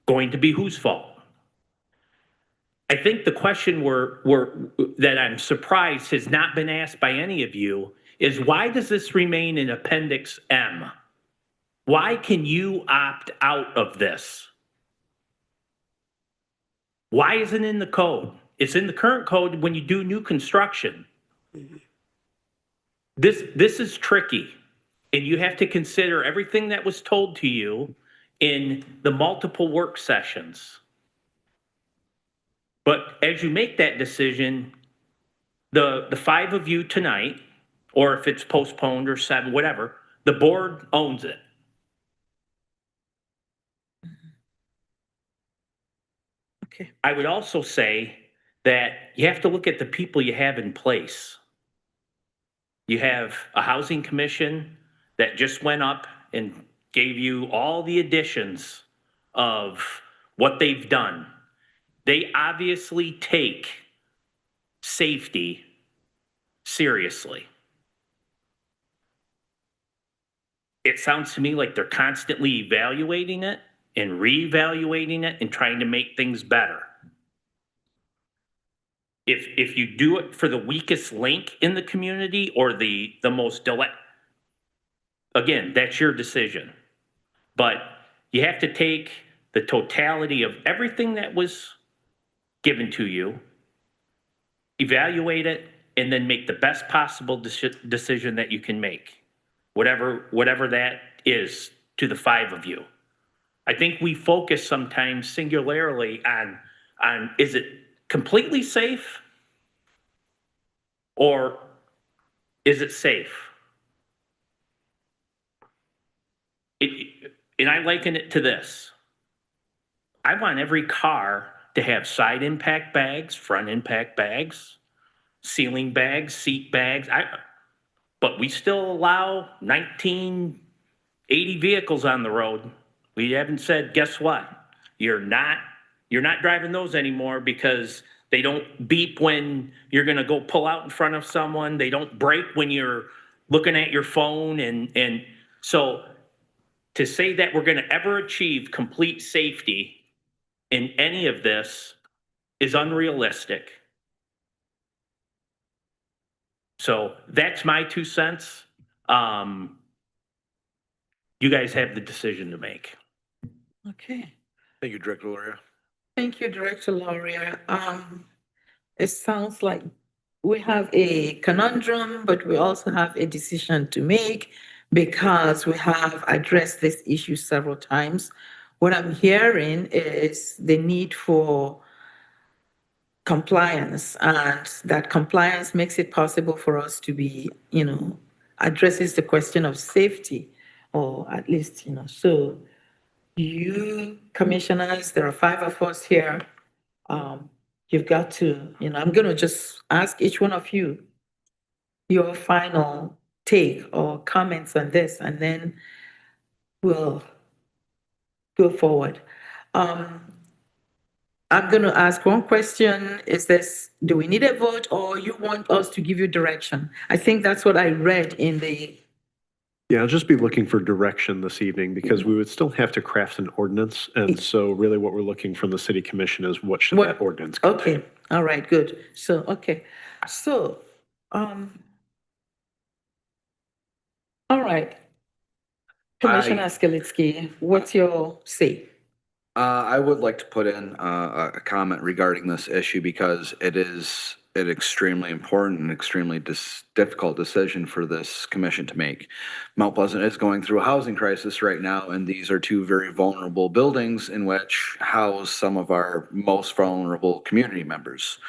Speaker 2: going to be whose fault? I think the question that I'm surprised has not been asked by any of you is, why does this remain in Appendix M? Why can you opt out of this? Why isn't it in the code? It's in the current code when you do new construction. This is tricky, and you have to consider everything that was told to you in the multiple work sessions. But as you make that decision, the five of you tonight, or if it's postponed or 7, whatever, the board owns it.
Speaker 1: Okay.
Speaker 2: I would also say that you have to look at the people you have in place. You have a housing commission that just went up and gave you all the additions of what they've done. They obviously take safety seriously. It sounds to me like they're constantly evaluating it and reevaluating it and trying to make things better. If you do it for the weakest link in the community or the most delay, again, that's your decision. But you have to take the totality of everything that was given to you, evaluate it, and then make the best possible decision that you can make, whatever that is to the five of you. I think we focus sometimes singularly on is it completely safe or is it safe? And I liken it to this. I want every car to have side impact bags, front impact bags, ceiling bags, seat bags. But we still allow 1980 vehicles on the road. We haven't said, guess what? You're not driving those anymore because they don't beep when you're going to go pull out in front of someone. They don't brake when you're looking at your phone. And so to say that we're going to ever achieve complete safety in any of this is unrealistic. So that's my 2 cents. You guys have the decision to make.
Speaker 1: Okay.
Speaker 6: Thank you, Director Lauria.
Speaker 1: Thank you, Director Lauria. It sounds like we have a conundrum, but we also have a decision to make because we have addressed this issue several times. What I'm hearing is the need for compliance, and that compliance makes it possible for us to be, addresses the question of safety, or at least, so you commissioners, there are 5 of us here. you've got to, I'm gonna just ask each one of you your final take or comments on this, and then we'll go forward. I'm gonna ask one question. Do we need a vote, or you want us to give you direction? I think that's what I read in the,
Speaker 5: Yeah, I'll just be looking for direction this evening because we would still have to craft an ordinance. And so really what we're looking from the city commission is what should
Speaker 1: What-
Speaker 5: that ordinance contain?
Speaker 1: okay, all right, good. So, okay, so, all right. Commissioner Skilitsky, what's your say?
Speaker 6: I would like to put in a comment regarding this issue because it is an extremely important and extremely difficult decision for this commission to make. Mount Pleasant is going through a housing crisis right now, and these are two very vulnerable buildings in which house some of our most vulnerable community members.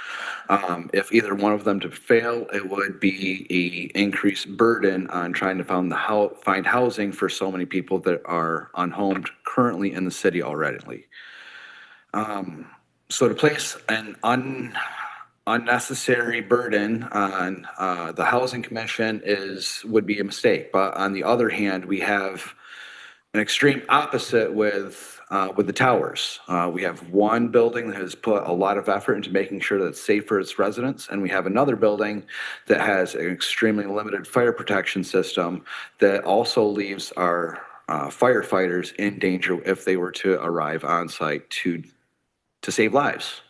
Speaker 6: If either one of them to fail, it would be a increased burden on trying to find housing for so many people that are unhomed currently in the city already. So to place an unnecessary burden on the housing commission would be a mistake. But on the other hand, we have an extreme opposite with the towers. We have one building that has put a lot of effort into making sure that it's safe for its residents, and we have another building that has an extremely limited fire protection system that also leaves our firefighters in danger if they were to arrive on site to save lives.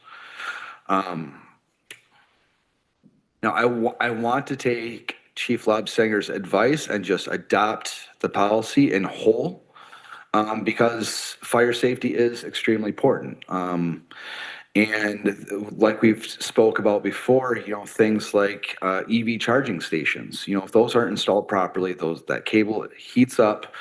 Speaker 6: Now, I want to take Chief Lobsinger's advice and just adopt the policy in whole because fire safety is extremely important. And like we've spoke about before, things like EV charging stations, if those aren't installed properly, that cable heats up,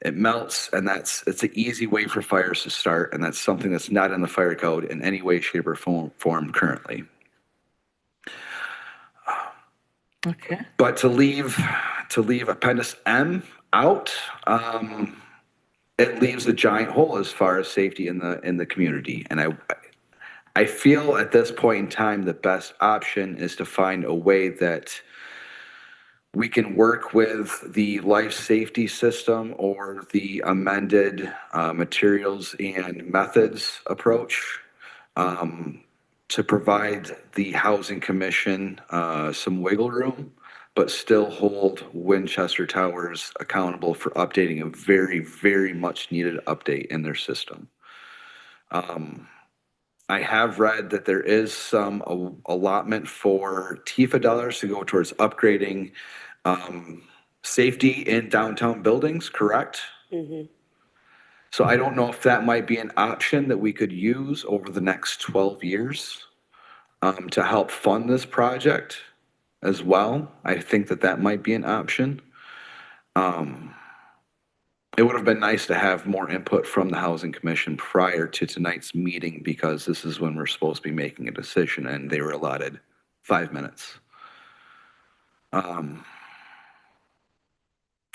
Speaker 6: it melts, and it's an easy way for fires to start. And that's something that's not in the fire code in any way, shape, or form currently.
Speaker 1: Okay.
Speaker 6: But to leave Appendix M out, it leaves a giant hole as far as safety in the community. And I feel at this point in time, the best option is to find a way that we can work with the life safety system or the amended materials and methods approach to provide the Housing Commission some wiggle room, but still hold Winchester Towers accountable for updating a very, very much needed update in their system. I have read that there is some allotment for TIFA dollars to go towards upgrading safety in downtown buildings, correct?
Speaker 9: Mhm.
Speaker 6: So I don't know if that might be an option that we could use over the next 12 years to help fund this project as well. I think that might be an option. It would have been nice to have more input from the Housing Commission prior to tonight's meeting because this is when we're supposed to be making a decision and they were allotted 5 minutes.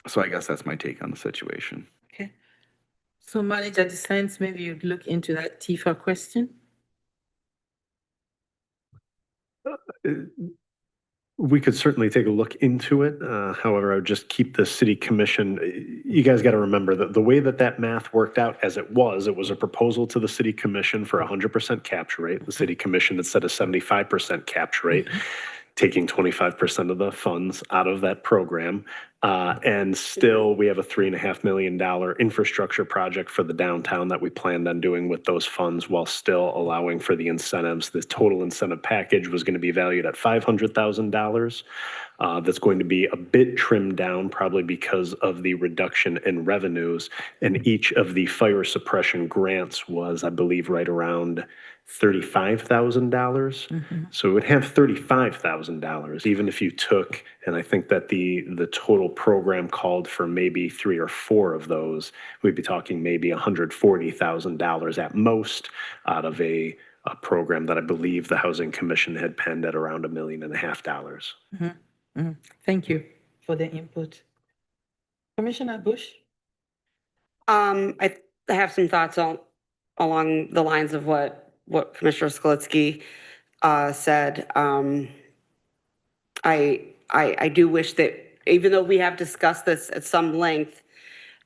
Speaker 6: So I guess that's my take on the situation.
Speaker 1: Okay. So Manager DeSantis, maybe you'd look into that TIFA question?
Speaker 5: We could certainly take a look into it. However, I would just keep the city commission. You guys got to remember that the way that math worked out as it was a proposal to the city commission for 100% capture rate. The city commission had set a 75% capture rate, taking 25% of the funds out of that program. And still, we have a $3.5 million infrastructure project for the downtown that we planned on doing with those funds while still allowing for the incentives. The total incentive package was going to be valued at $500,000. That's going to be a bit trimmed down, probably because of the reduction in revenues. And each of the fire suppression grants was, I believe, right around $35,000. So it would have $35,000, even if you took, and I think that the total program called for maybe 3 or 4 of those, we'd be talking maybe $140,000 at most out of a program that I believe the Housing Commission had penned at around $1.5 million.
Speaker 1: Thank you for the input. Commissioner Bush?
Speaker 9: I have some thoughts along the lines of what what Commissioner Skolitsky said. I do wish that, even though we have discussed this at some length,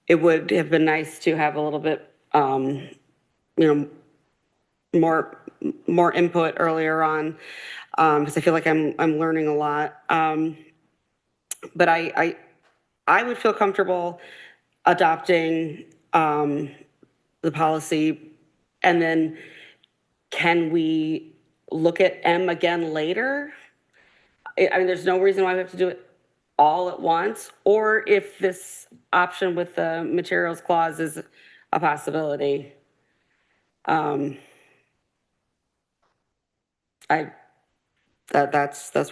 Speaker 9: it would have been nice to have a little bit, more input earlier on, because I feel like I'm learning a lot. But I would feel comfortable adopting the policy, and then can we look at M again later? I mean, there's no reason why we have to do it all at once, or if this option with the materials clause is a possibility. That's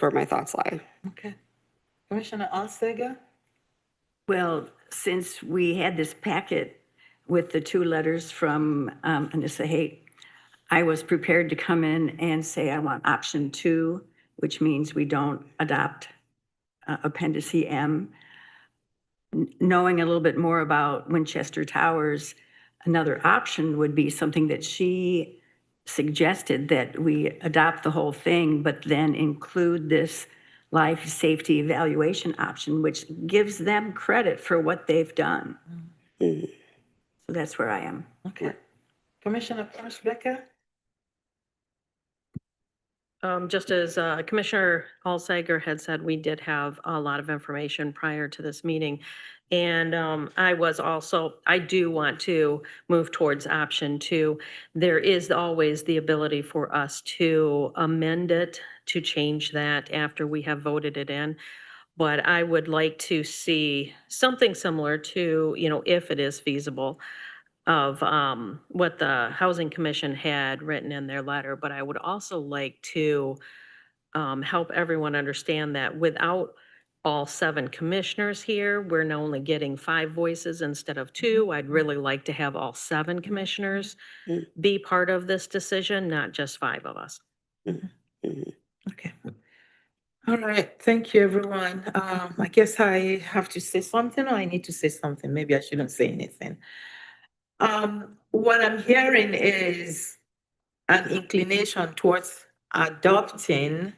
Speaker 9: where my thoughts lie.
Speaker 1: Okay. Commissioner Alsager?
Speaker 7: Well, since we had this packet with the two letters from Anissa Haight, I was prepared to come in and say I want option 2, which means we don't adopt Appendix M. Knowing a little bit more about Winchester Towers, another option would be something that she suggested, that we adopt the whole thing, but then include this life safety evaluation option, which gives them credit for what they've done.
Speaker 9: Mhm.
Speaker 7: So that's where I am.
Speaker 1: Okay. Commissioner Becker?
Speaker 11: Just as Commissioner Alsager had said, we did have a lot of information prior to this meeting. And I do want to move towards option 2. There is always the ability for us to amend it, to change that after we have voted it in. But I would like to see something similar to, if it is feasible, of what the Housing Commission had written in their letter. But I would also like to help everyone understand that without all 7 commissioners here, we're now only getting 5 voices instead of 2. I'd really like to have all 7 commissioners be part of this decision, not just 5 of us.
Speaker 1: Okay. All right. Thank you, everyone. I guess I have to say something, or I need to say something. Maybe I shouldn't say anything. What I'm hearing is an inclination towards adopting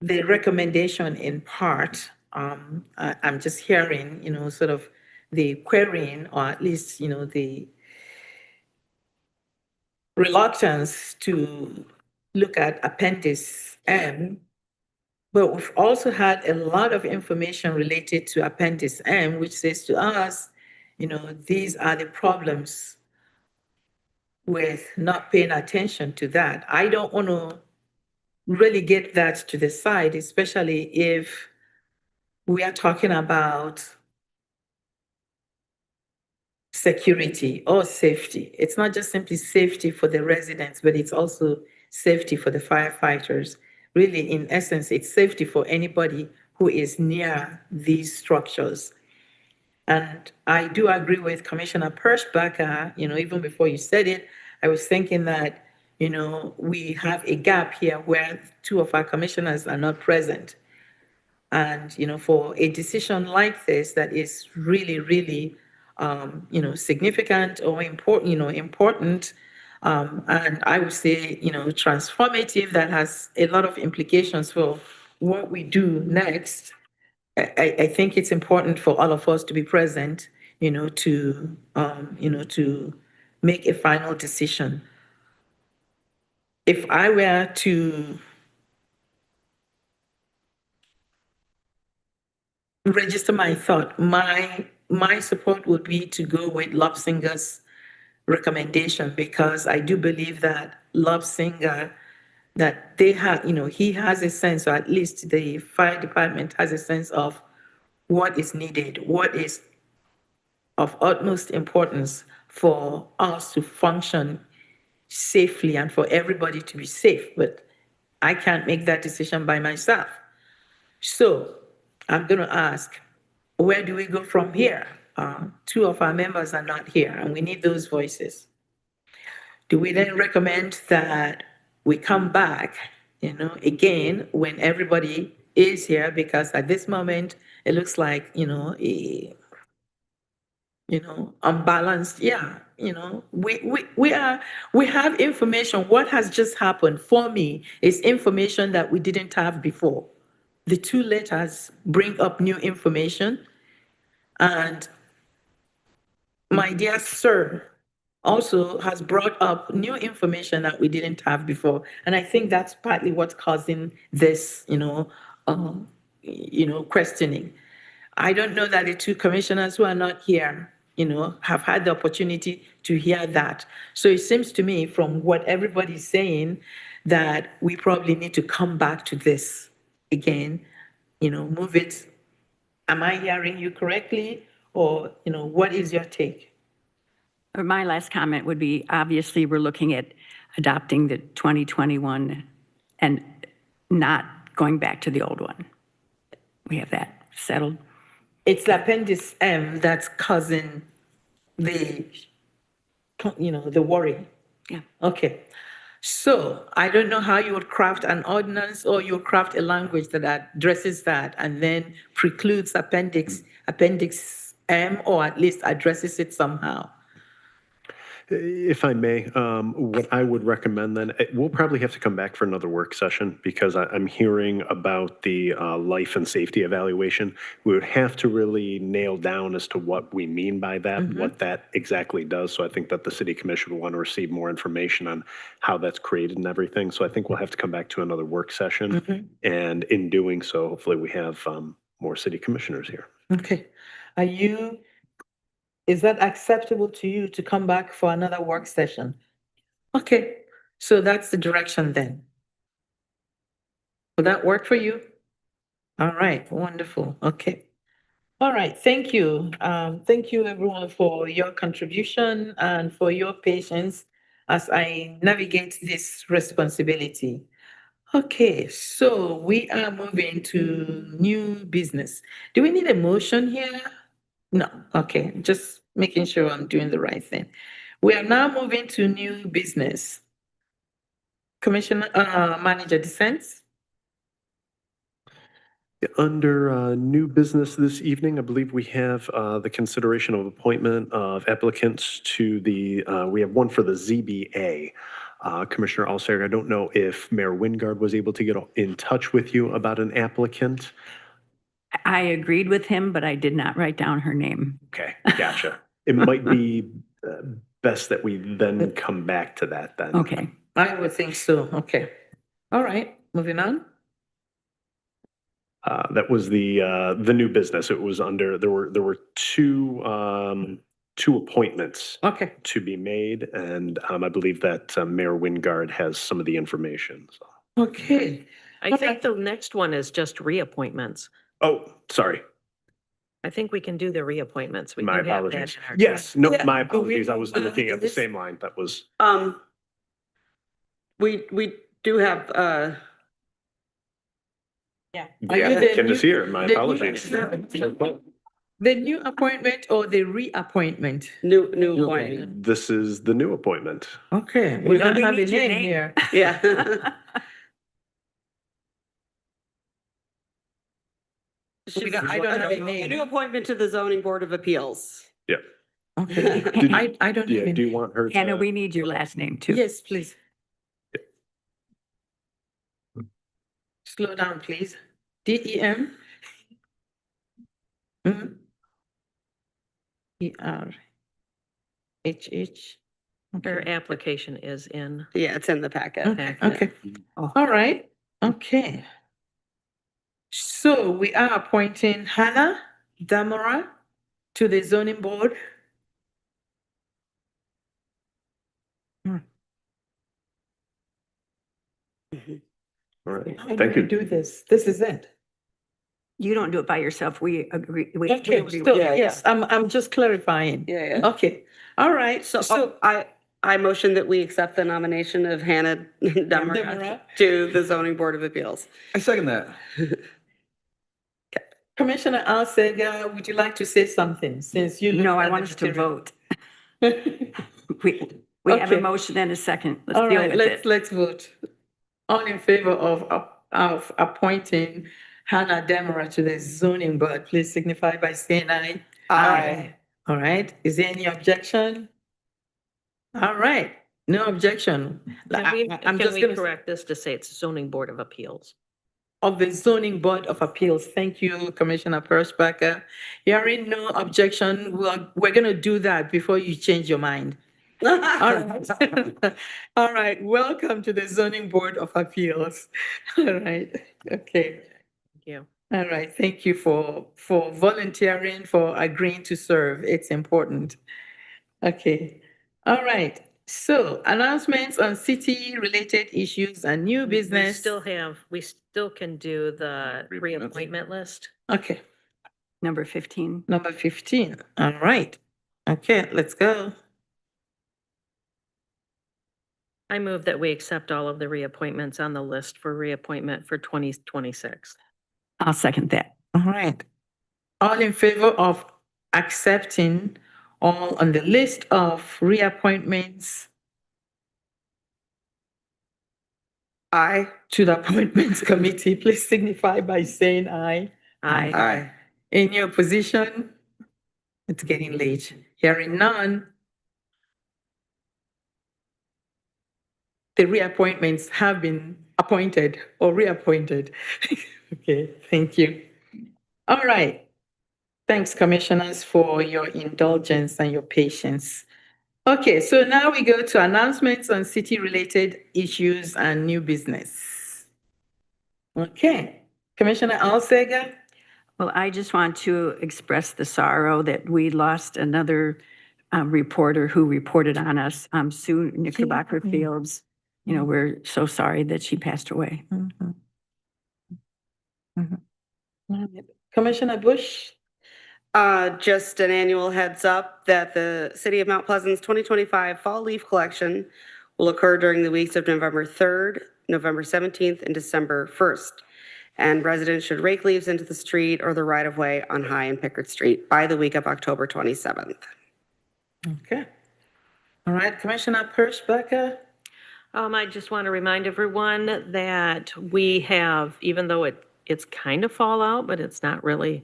Speaker 1: the recommendation in part. I'm just hearing, sort of the querying, or at least, the reluctance to look at Appendix M. But we've also had a lot of information related to Appendix M, which says to us, these are the problems with not paying attention to that. I don't want to really get that to the side, especially if we are talking about security or safety. It's not just simply safety for the residents, but it's also safety for the firefighters. Really, in essence, it's safety for anybody who is near these structures. And I do agree with Commissioner Perschbacher, even before you said it, I was thinking that, we have a gap here where 2 of our commissioners are not present. And, for a decision like this that is really, really, significant or important, and I would say, transformative, that has a lot of implications for what we do next. I think it's important for all of us to be present, to make a final decision. If I were to register my thought, my support would be to go with Lobsinger's recommendation, because I do believe that Lobsinger, that they have, he has a sense, or at least the fire department has a sense of what is needed, what is of utmost importance for us to function safely and for everybody to be safe. But I can't make that decision by myself. So I'm going to ask, where do we go from here? 2 of our members are not here, and we need those voices. Do we then recommend that we come back, again, when everybody is here? Because at this moment, it looks like, unbalanced. Yeah, we have information. What has just happened for me is information that we didn't have before. The two letters bring up new information, and my dear sir also has brought up new information that we didn't have before. And I think that's partly what's causing this, questioning. I don't know that the two commissioners who are not here, have had the opportunity to hear that. So it seems to me from what everybody's saying that we probably need to come back to this again, move it. Am I hearing you correctly? Or, what is your take?
Speaker 7: My last comment would be, obviously, we're looking at adopting the 2021 and not going back to the old one. We have that settled.
Speaker 1: It's the Appendix M that's causing the worry.
Speaker 7: Yeah.
Speaker 1: Okay. So I don't know how you would craft an ordinance or you would craft a language that addresses that and then precludes Appendix M, or at least addresses it somehow.
Speaker 5: If I may, what I would recommend then, we'll probably have to come back for another work session because I'm hearing about the life and safety evaluation. We would have to really nail down as to what we mean by that, what that exactly does. So I think that the city commission will want to receive more information on how that's created and everything. So I think we'll have to come back to another work session. And in doing so, hopefully we have more city commissioners here.
Speaker 1: Okay. Is that acceptable to you to come back for another work session? Okay, so that's the direction then. Will that work for you? All right, wonderful. Okay. All right, thank you. Thank you everyone for your contribution and for your patience as I navigate this responsibility. Okay, so we are moving to new business. Do we need a motion here? No, okay, just making sure I'm doing the right thing. We are now moving to new business. Commissioner, Manager Dissents?
Speaker 5: Under new business this evening, I believe we have the consideration of appointment of applicants to we have one for the ZBA. Commissioner Alsager, I don't know if Mayor Wingard was able to get in touch with you about an applicant.
Speaker 7: I agreed with him, but I did not write down her name.
Speaker 5: Okay, gotcha. It might be best that we then come back to that then.
Speaker 7: Okay.
Speaker 1: I would think so, okay. All right, moving on.
Speaker 5: That was the new business. It was under, there were two appointments
Speaker 1: Okay.
Speaker 5: to be made, and I believe that Mayor Wingard has some of the information. So.
Speaker 1: Okay.
Speaker 11: I think the next one is just reappointments.
Speaker 5: Oh, sorry.
Speaker 11: I think we can do the reappointments. We
Speaker 5: My
Speaker 11: do have that
Speaker 5: apologies.
Speaker 11: in our
Speaker 5: Yes, no,
Speaker 1: Yeah,
Speaker 5: my
Speaker 1: but we-
Speaker 5: apologies. I was looking at the same line. That was.
Speaker 9: We do have,
Speaker 1: Yeah.
Speaker 5: The applicant is here. My apologies.
Speaker 1: The new appointment or the reappointment?
Speaker 9: new appointment.
Speaker 5: This is the new appointment.
Speaker 1: Okay, we don't
Speaker 7: We
Speaker 1: have a
Speaker 7: need your
Speaker 1: name
Speaker 7: name.
Speaker 1: here.
Speaker 9: Yeah.
Speaker 1: I don't have a
Speaker 9: A new
Speaker 1: name.
Speaker 9: appointment to the zoning board of appeals.
Speaker 5: Yeah.
Speaker 1: Okay,
Speaker 5: Did-
Speaker 1: I don't
Speaker 5: Yeah.
Speaker 1: even.
Speaker 5: Do you want her?
Speaker 7: Hannah,
Speaker 5: to-
Speaker 7: we need your last name too.
Speaker 1: Yes, please. Slow down, please. DEM? ERHH.
Speaker 11: Her application is in.
Speaker 9: Yeah, it's in the packet.
Speaker 1: Okay, okay. All right, okay. So we are appointing Hannah Damara to the zoning board.
Speaker 5: All right.
Speaker 1: How do
Speaker 5: Thank
Speaker 1: we
Speaker 5: you.
Speaker 1: do this? This is it.
Speaker 7: You don't do it by yourself. We agree. We
Speaker 1: Okay,
Speaker 7: agree
Speaker 1: so
Speaker 7: with you.
Speaker 1: yes, I'm just clarifying.
Speaker 9: Yeah.
Speaker 1: Okay, all right.
Speaker 9: So I motion that we accept the nomination of Hannah Demmer
Speaker 1: Demera.
Speaker 9: to the zoning board of appeals.
Speaker 6: I second that.
Speaker 1: Commissioner Alsager, would you like to say something since you?
Speaker 7: No,
Speaker 1: looked
Speaker 7: I
Speaker 1: at
Speaker 7: want
Speaker 1: the
Speaker 7: us to
Speaker 1: material?
Speaker 7: vote. We have
Speaker 1: Okay.
Speaker 7: a motion and a second. Let's
Speaker 1: All
Speaker 7: deal
Speaker 1: right,
Speaker 7: with it.
Speaker 1: let's vote. All in favor of appointing Hannah Demera to the zoning board, please signify by saying aye.
Speaker 9: Aye.
Speaker 1: All right, is there any objection? All right, no objection. I'm
Speaker 11: Can
Speaker 1: just
Speaker 11: we
Speaker 1: gonna,
Speaker 11: correct this to say it's zoning board of appeals?
Speaker 1: of the zoning board of appeals. Thank you, Commissioner Pershbacker. Hearing no objection, we're gonna do that before you change your mind. All right. All right, welcome to the zoning board of appeals. All right, okay.
Speaker 11: Thank you.
Speaker 1: All right, thank you for volunteering, for agreeing to serve. It's important. Okay, all right. So announcements on city-related issues and new business.
Speaker 11: We still can do the
Speaker 6: Reappointments?
Speaker 11: reappointment list.
Speaker 1: Okay,
Speaker 7: Number 15.
Speaker 1: number 15. All right. Okay, let's go.
Speaker 11: I move that we accept all of the reappointments on the list for reappointment for 2026.
Speaker 7: I'll second that.
Speaker 1: All right. All in favor of accepting all on the list of reappointments? Aye. To the appointments committee, please signify by saying aye.
Speaker 11: Aye.
Speaker 6: Aye.
Speaker 1: Any opposition? It's getting late. Hearing none. The reappointments have been appointed or reappointed. Okay, thank you. All right. Thanks, commissioners, for your indulgence and your patience. Okay, so now we go to announcements on city-related issues and new business. Okay, Commissioner Alsager?
Speaker 7: Well, I just want to express the sorrow that we lost another reporter who reported on us, Sue Knickerbocker Fields. You know, we're so sorry that she passed away.
Speaker 1: Mhm. Mhm. All right. Commissioner Bush?
Speaker 9: Just an annual heads up that the City of Mount Pleasant's 2025 Fall Leaf Collection will occur during the weeks of November 3rd, November 17th, and December 1st. And residents should rake leaves into the street or the right-of-way on High and Pickard Street by the week of October 27th.
Speaker 1: Okay. All right, Commissioner Pershbacher?
Speaker 11: I just want to remind everyone that we have, even though it's kind of fall out, but it's not really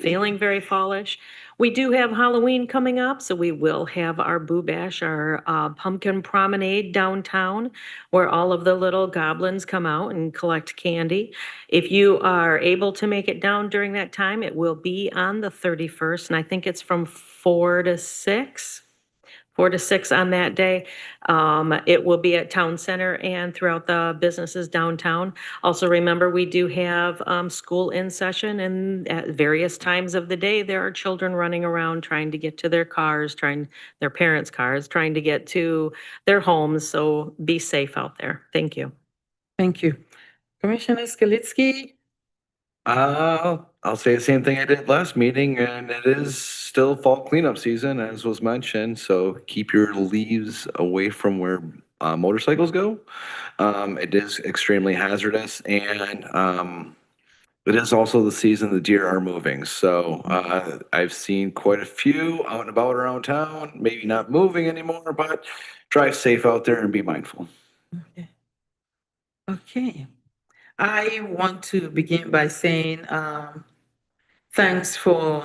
Speaker 11: feeling very fallish. We do have Halloween coming up, so we will have our Boo Bash, our pumpkin promenade downtown, where all of the little goblins come out and collect candy. If you are able to make it down during that time, it will be on the 31st, and I think it's from 4 to 6. 4 to 6 on that day. It will be at Town Center and throughout the businesses downtown. Also, remember, we do have school in session, and at various times of the day, there are children running around trying to get to their cars, their parents' cars, trying to get to their homes. So be safe out there. Thank you.
Speaker 1: Thank you. Commissioner Skalitsky?
Speaker 6: I'll say the same thing I did last meeting, and it is still fall cleanup season, as was mentioned, so keep your leaves away from where motorcycles go. It is extremely hazardous, and it is also the season the deer are moving, so I've seen quite a few out and about around town, maybe not moving anymore, but drive safe out there and be mindful.
Speaker 1: Okay. Okay. I want to begin by saying thanks for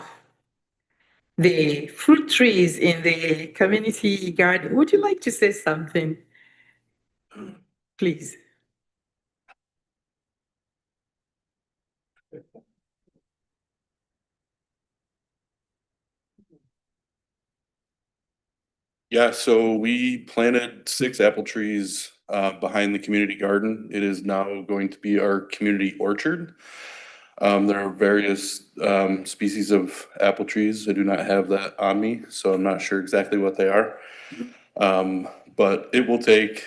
Speaker 1: the fruit trees in the community garden. Would you like to say something? Please.
Speaker 12: Yeah, so we planted 6 apple trees behind the community garden. It is now going to be our community orchard. There are various species of apple trees. I do not have that on me, so I'm not sure exactly what they are. But it will take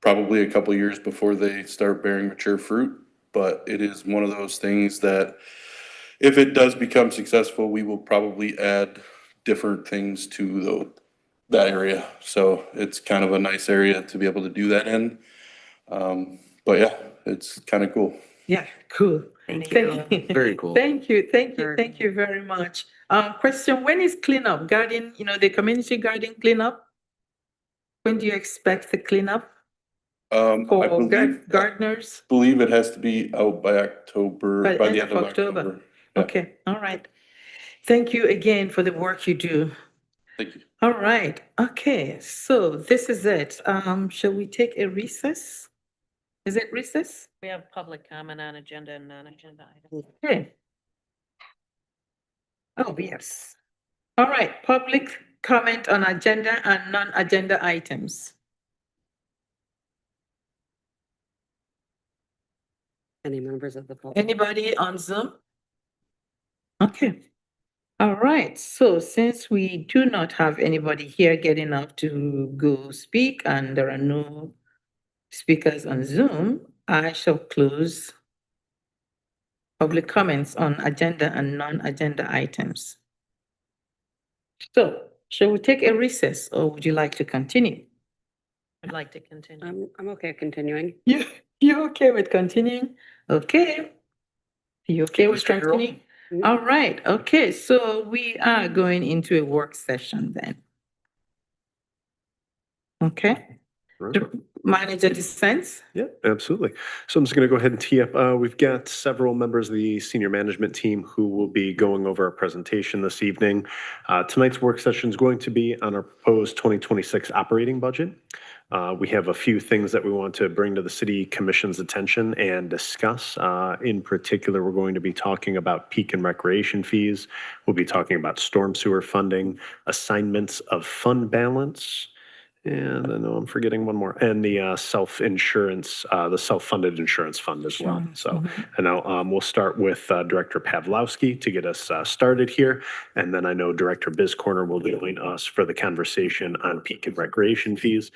Speaker 12: probably a couple years before they start bearing mature fruit. But it is one of those things that if it does become successful, we will probably add different things to that area. So it's kind of a nice area to be able to do that in. But yeah, it's kind of cool.
Speaker 1: Yeah, cool.
Speaker 7: Thank you.
Speaker 6: Very cool.
Speaker 1: Thank you very much. Question, when is cleanup? Garden, the community garden cleanup? When do you expect the cleanup
Speaker 12: I
Speaker 1: for
Speaker 12: believe
Speaker 1: gardeners?
Speaker 12: it has to be out by October, by the end of October. Yeah.
Speaker 1: Okay, all right. Thank you again for the work you do.
Speaker 12: Thank you.
Speaker 1: All right, okay, so this is it. Shall we take a recess? Is it recess?
Speaker 11: We have public comment on agenda and non-agenda items.
Speaker 1: Okay. Oh, yes. All right, public comment on agenda and non-agenda items.
Speaker 9: Any members of the public?
Speaker 1: Anybody on Zoom? Okay. All right, so since we do not have anybody here getting up to go speak and there are no speakers on Zoom, I shall close public comments on agenda and non-agenda items. So, shall we take a recess or would you like to continue?
Speaker 11: I'd like to continue.
Speaker 9: I'm okay continuing.
Speaker 1: You okay with continuing? Okay. You okay with
Speaker 6: Mr. Carroll?
Speaker 1: continuing? All right, okay, so we are going into a work session then. Okay, Manager dissents?
Speaker 5: Yeah, absolutely. So I'm just going to go ahead and tee up. We've got several members of the senior management team who will be going over our presentation this evening. Tonight's work session is going to be on our proposed 2026 operating budget. We have a few things that we want to bring to the city commission's attention and discuss. In particular, we're going to be talking about peak and recreation fees. We'll be talking about storm sewer funding, assignments of fund balance, and I know I'm forgetting one more, and the self-insurance, the self-funded insurance fund as well. So, and now we'll start with Director Pavlowski to get us started here. And then I know Director Bizcorner will join us for the conversation on peak and recreation fees.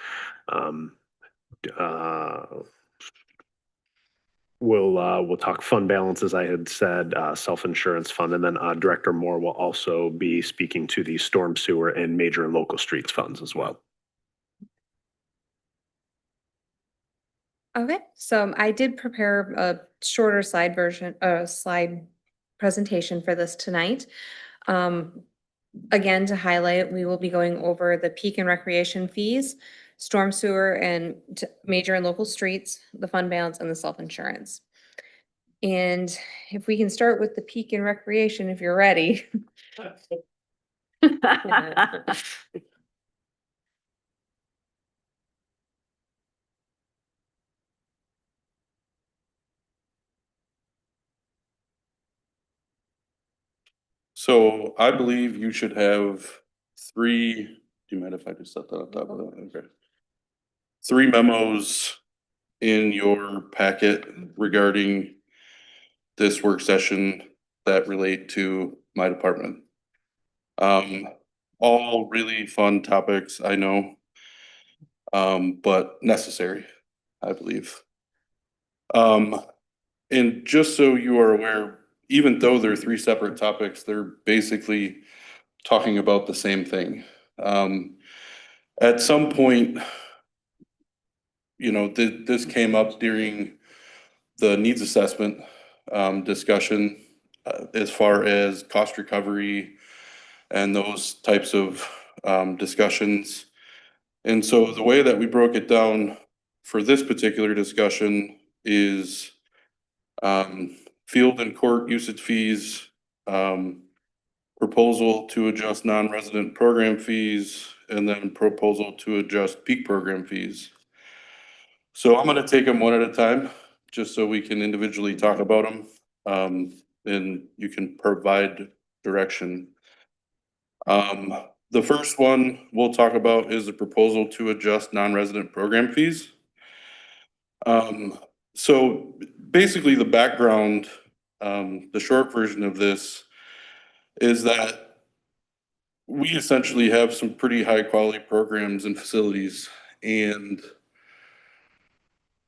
Speaker 5: We'll talk fund balance, as I had said, self-insurance fund, and then Director Moore will also be speaking to the storm sewer and major and local streets funds as well.
Speaker 13: Okay, so I did prepare a shorter slide presentation for this tonight. Again, to highlight, we will be going over the peak and recreation fees, storm sewer and major and local streets, the fund balance and the self-insurance. And if we can start with the peak and recreation, if you're ready.
Speaker 12: So I believe you should have three, do you mind if I just set that on top of that? Okay. 3 memos in your packet regarding this work session that relate to my department. All really fun topics, I know, but necessary, I believe. And just so you are aware, even though they're 3 separate topics, they're basically talking about the same thing. At some point, you know, this came up during the needs assessment discussion as far as cost recovery and those types of discussions. And so the way that we broke it down for this particular discussion is field and court usage fees, proposal to adjust non-resident program fees, and then proposal to adjust peak program fees. So I'm gonna take them one at a time, just so we can individually talk about them, and you can provide direction. The first one we'll talk about is a proposal to adjust non-resident program fees. So basically the background, the short version of this is that we essentially have some pretty high quality programs and facilities, and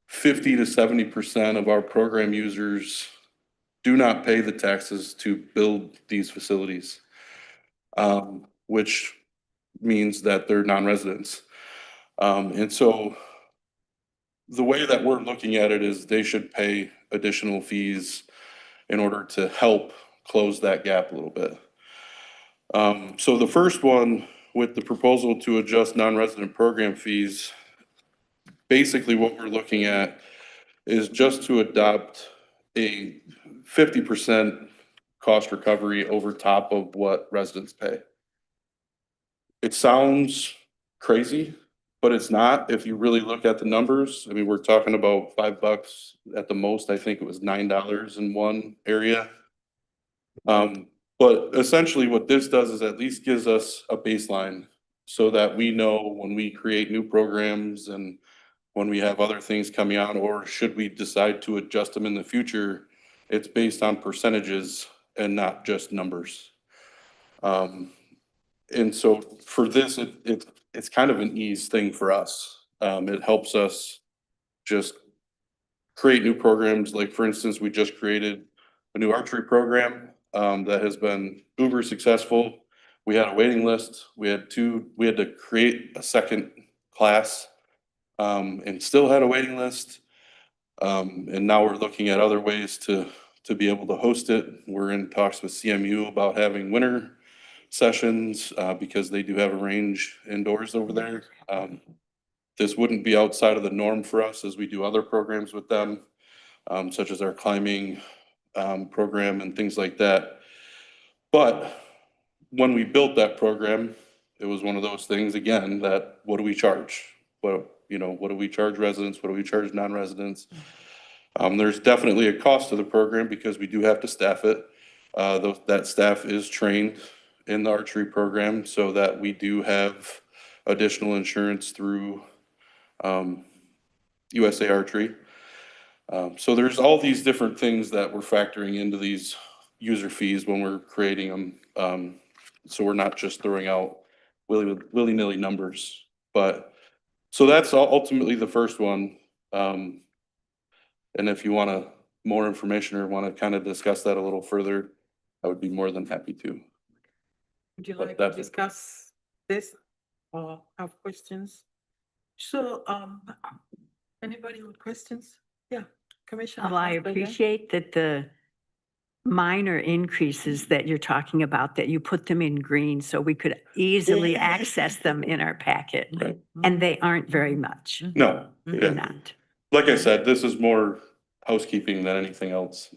Speaker 12: 50 to 70% of our program users do not pay the taxes to build these facilities, which means that they're non-residents. And so the way that we're looking at it is they should pay additional fees in order to help close that gap a little bit. So the first one with the proposal to adjust non-resident program fees, basically what we're looking at is just to adopt a 50% cost recovery over top of what residents pay. it sounds crazy, but it's not. If you really look at the numbers, I mean, we're talking about $5 at the most. I think it was $9 in one area. But essentially what this does is at least gives us a baseline so that we know when we create new programs and when we have other things coming out, or should we decide to adjust them in the future, it's based on percentages and not just numbers. And so for this, it's kind of an ease thing for us. It helps us just create new programs. Like for instance, we just created a new archery program that has been uber successful. We had a waiting list. We had to create a second class and still had a waiting list. And now we're looking at other ways to be able to host it. We're in talks with CMU about having winter sessions because they do have a range indoors over there. This wouldn't be outside of the norm for us as we do other programs with them, such as our climbing program and things like that. But when we built that program, it was one of those things, again, that what do we charge? What do we charge residents? What do we charge non-residents? There's definitely a cost to the program because we do have to staff it. That staff is trained in the archery program so that we do have additional insurance through USA Archery. So there's all these different things that we're factoring into these user fees when we're creating them. So we're not just throwing out willy-nilly numbers. But so that's ultimately the first one. And if you want more information or want to kind of discuss that a little further, I would be more than happy to.
Speaker 1: Would you
Speaker 12: But
Speaker 1: like to
Speaker 12: that's-
Speaker 1: discuss this or have questions? So, anybody with questions? Yeah, Commissioner.
Speaker 7: Well, I
Speaker 1: Osberger?
Speaker 7: appreciate that the minor increases that you're talking about, that you put them in green so we could easily access them in our packet.
Speaker 12: Right.
Speaker 7: And they aren't very much.
Speaker 12: No,
Speaker 7: They're
Speaker 12: yeah.
Speaker 7: not.
Speaker 12: Like I said, this is more housekeeping than anything else.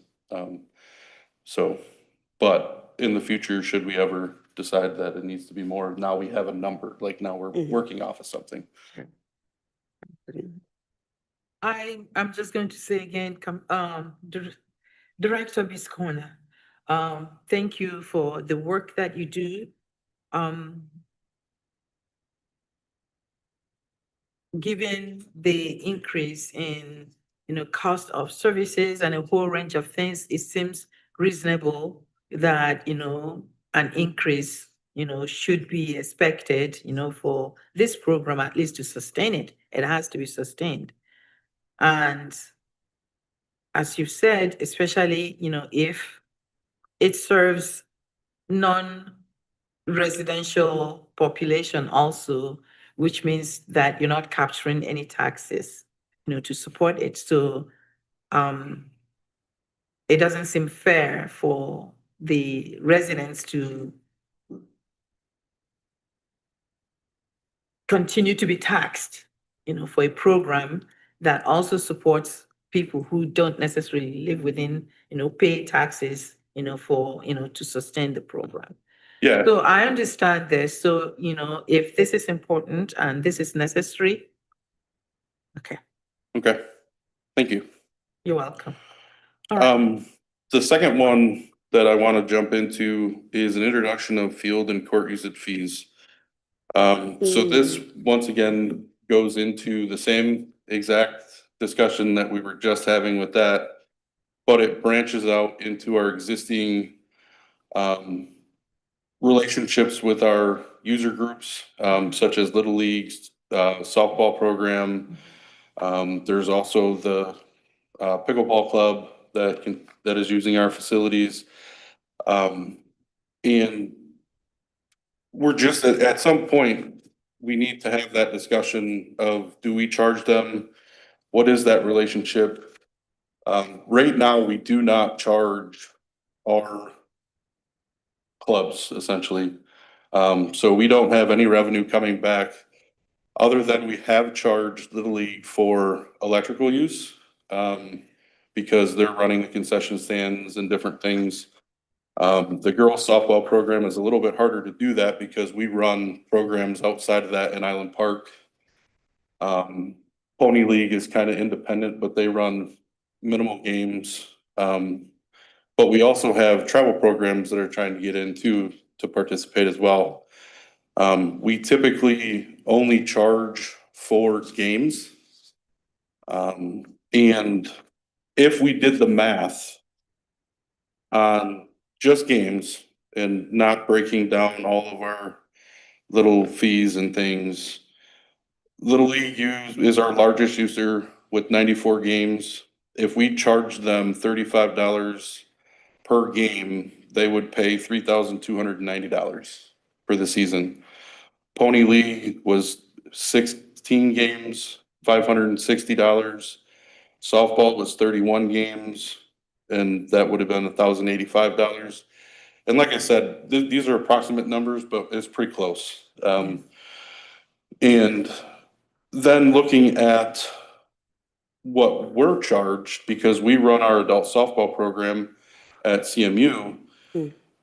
Speaker 12: But in the future, should we ever decide that it needs to be more, now we have a number, like now we're working off of something.
Speaker 1: I'm just going to say again, Director Biscona, thank you for the work that you do. Given the increase in, cost of services and a whole range of things, it seems reasonable that, an increase, should be expected, for this program at least to sustain it. It has to be sustained. And as you said, especially, if it serves non-residential population also, which means that you're not capturing any taxes, to support it. So it doesn't seem fair for the residents to continue to be taxed, for a program that also supports people who don't necessarily live within, pay taxes, to sustain the program.
Speaker 12: Yeah.
Speaker 1: So I understand this. So, if this is important and this is necessary, okay,
Speaker 12: Okay, thank you.
Speaker 1: you're welcome. All right.
Speaker 12: The second one that I want to jump into is an introduction of field and court usage fees. So this, once again, goes into the same exact discussion that we were just having with that, but it branches out into our existing relationships with our user groups, such as Little Leagues, softball program. There's also the pickleball club that is using our facilities. And we're just at some point, we need to have that discussion of, do we charge them? What is that relationship? Right now, we do not charge our clubs, essentially. So we don't have any revenue coming back other than we have charged Little League for electrical use, because they're running the concession stands and different things. The girls softball program is a little bit harder to do that because we run programs outside of that in Island Park. Pony League is kind of independent, but they run minimal games. But we also have travel programs that are trying to get into to participate as well. We typically only charge for games. And if we did the math on just games and not breaking down all of our little fees and things, Little League is our largest user with 94 games. If we charge them $35 per game, they would pay $3,290 for the season. Pony League was 16 games, $560. Softball was 31 games, and that would have been $1,085. And like I said, these are approximate numbers, but it's pretty close. And then looking at what we're charged, because we run our adult softball program at CMU,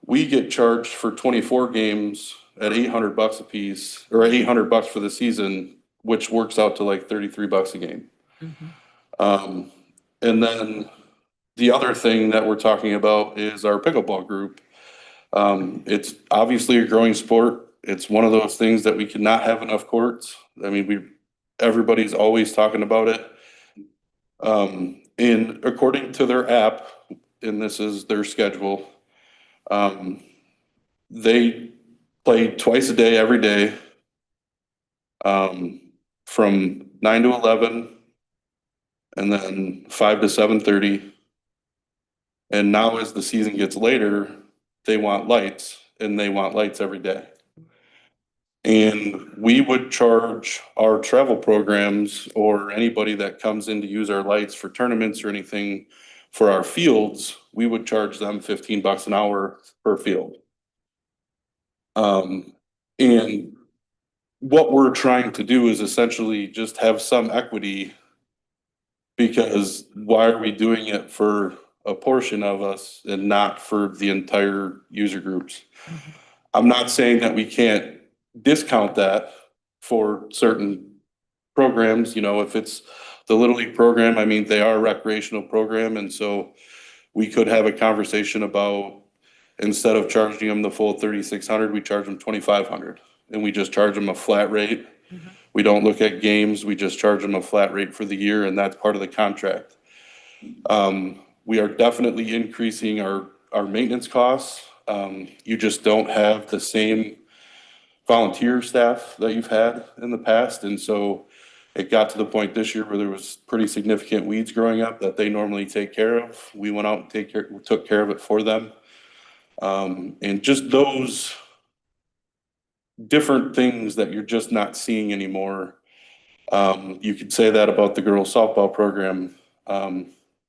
Speaker 12: we get charged for 24 games at $800 a piece, or $800 for the season, which works out to like $33 a game. And then the other thing that we're talking about is our pickleball group. It's obviously a growing sport. It's one of those things that we cannot have enough courts. I mean, everybody's always talking about it. And according to their app, and this is their schedule, they play twice a day, every day, from 9 to 11, and then 5 to 7:30. And now as the season gets later, they want lights, and they want lights every day. And we would charge our travel programs or anybody that comes in to use our lights for tournaments or anything for our fields, we would charge them $15 an hour per field. And what we're trying to do is essentially just have some equity, because why are we doing it for a portion of us and not for the entire user groups? I'm not saying that we can't discount that for certain programs. You know, if it's the Little League program, I mean, they are a recreational program, and so we could have a conversation about, instead of charging them the full $3,600, we charge them $2,500, and we just charge them a flat rate. We don't look at games, we just charge them a flat rate for the year, and that's part of the contract. We are definitely increasing our maintenance costs. You just don't have the same volunteer staff that you've had in the past. And so it got to the point this year where there was pretty significant weeds growing up that they normally take care of. We went out and took care of it for them. And just those different things that you're just not seeing anymore. You could say that about the girls softball program.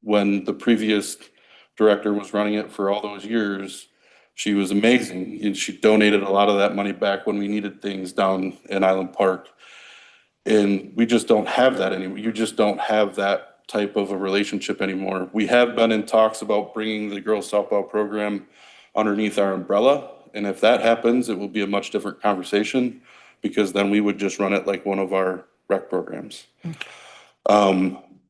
Speaker 12: When the previous director was running it for all those years, she was amazing. And she donated a lot of that money back when we needed things down in Island Park. And we just don't have that anymore. You just don't have that type of a relationship anymore. We have been in talks about bringing the girls softball program underneath our umbrella. And if that happens, it will be a much different conversation, because then we would just run it like one of our rec programs.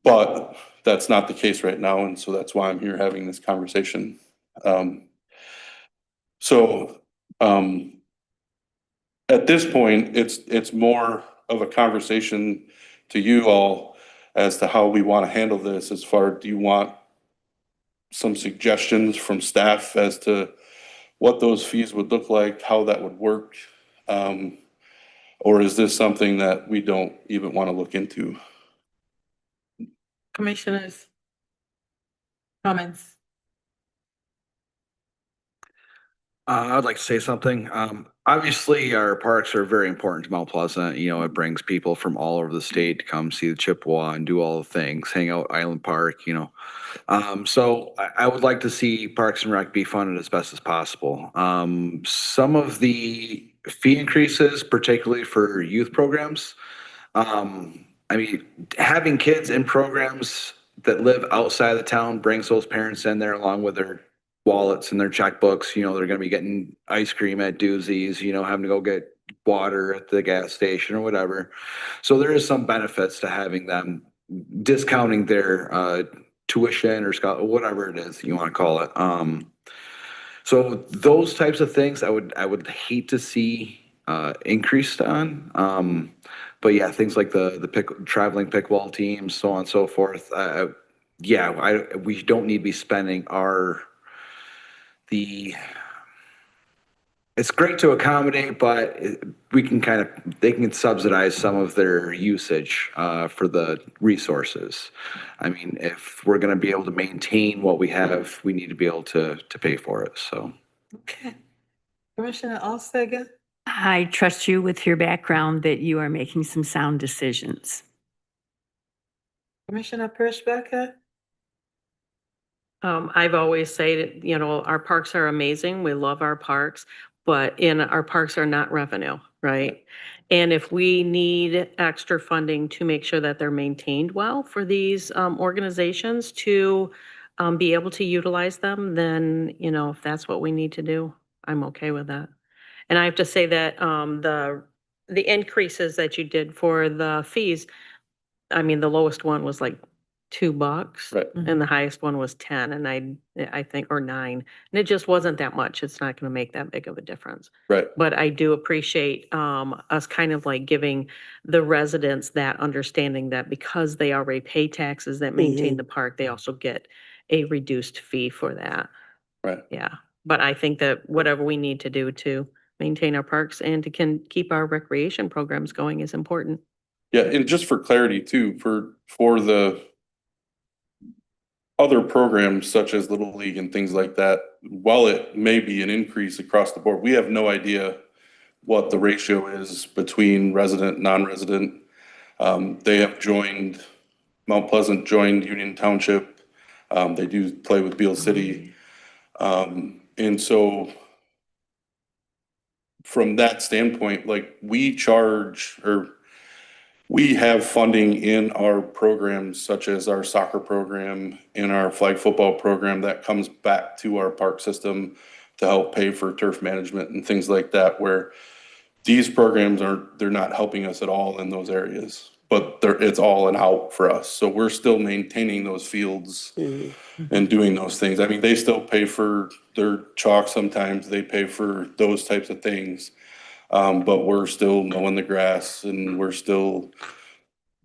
Speaker 12: But that's not the case right now. And so that's why I'm here having this conversation. At this point, it's more of a conversation to you all as to how we want to handle this. As far, do you want some suggestions from staff as to what those fees would look like, how that would work? Or is this something that we don't even want to look into?
Speaker 1: Commissioners, comments?
Speaker 6: I'd like to say something. Obviously, our parks are very important to Mount Pleasant. You know, it brings people from all over the state to come see the Chippewa and do all the things, hang out at Island Park, you know. So I would like to see Parks and Rec be funded as best as possible. Some of the fee increases, particularly for youth programs, I mean, having kids in programs that live outside of the town brings those parents in there along with their wallets and their checkbooks, they're gonna be getting ice cream at Doozies, having to go get water at the gas station or whatever. So there is some benefits to having them discounting their tuition or whatever it is you want to call it. So those types of things I would hate to see increased on. But yeah, things like the traveling pickleball teams, so on and so forth. We don't need to be spending it's great to accommodate, but they can subsidize some of their usage for the resources. I mean, if we're going to be able to maintain what we have, we need to be able to pay for it, so.
Speaker 1: Okay. Commissioner Alsager?
Speaker 7: I trust you with your background that you are making some sound decisions.
Speaker 1: Commissioner Perschbacher?
Speaker 11: I've always said, our parks are amazing. We love our parks, but our parks are not revenue, right? And if we need extra funding to make sure that they're maintained well for these organizations to be able to utilize them, then, if that's what we need to do, I'm okay with that. And I have to say that the increases that you did for the fees, I mean, the lowest one was like $2.
Speaker 12: Right.
Speaker 11: And the highest one was 10, and I think, or 9. And it just wasn't that much. It's not gonna make that big of a difference.
Speaker 12: Right.
Speaker 11: But I do appreciate us kind of like giving the residents that understanding that because they already pay taxes that maintain the park, they also get a reduced fee for that.
Speaker 12: Right.
Speaker 11: Yeah, but I think that whatever we need to do to maintain our parks and to keep our recreation programs going is important.
Speaker 12: Yeah, and just for clarity too, for the other programs such as Little League and things like that, while it may be an increase across the board, we have no idea what the ratio is between resident, non-resident. They have joined, Mount Pleasant joined Union Township. They do play with Beal City. And so from that standpoint, like we have funding in our programs such as our soccer program and our flag football program that comes back to our park system to help pay for turf management and things like that, where these programs they're not helping us at all in those areas, but it's all an out for us. So we're still maintaining those fields and doing those things. I mean, they still pay for their chalk sometimes, they pay for those types of things. But we're still mowing the grass and we're still,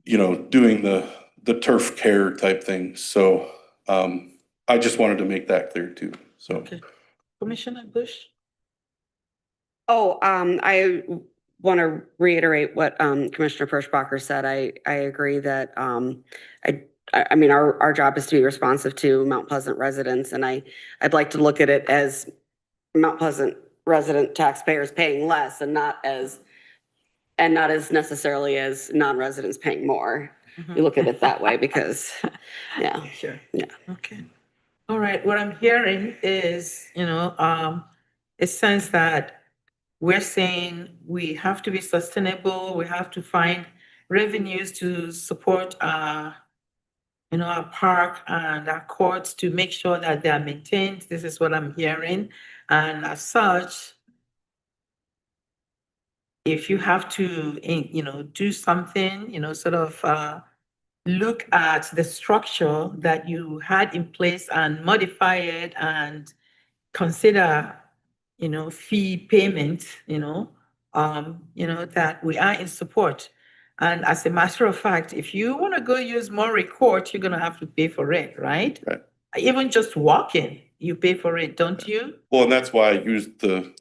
Speaker 12: doing the turf care type things. So, I just wanted to make that clear too, so.
Speaker 1: Okay. Commissioner Bush?
Speaker 9: I want to reiterate what Commissioner Perschbacher said. I agree that I mean, our job is to be responsive to Mount Pleasant residents, and I'd like to look at it as Mount Pleasant resident taxpayers paying less and not as necessarily as non-residents paying more. You look at it that way because, yeah.
Speaker 1: Sure.
Speaker 9: Yeah.
Speaker 1: Okay. All right. What I'm hearing is, a sense that we're saying we have to be sustainable. We have to find revenues to support our park and our courts to make sure that they are maintained. This is what I'm hearing. And as such, if you have to, do something, sort of look at the structure that you had in place and modify it and consider, fee payment, that we are in support. And as a matter of fact, if you want to go use Maury Court, you're going to have to pay for it, right?
Speaker 12: Right.
Speaker 1: Even just walking, you pay for it, don't you?
Speaker 12: Well, and that's why I used the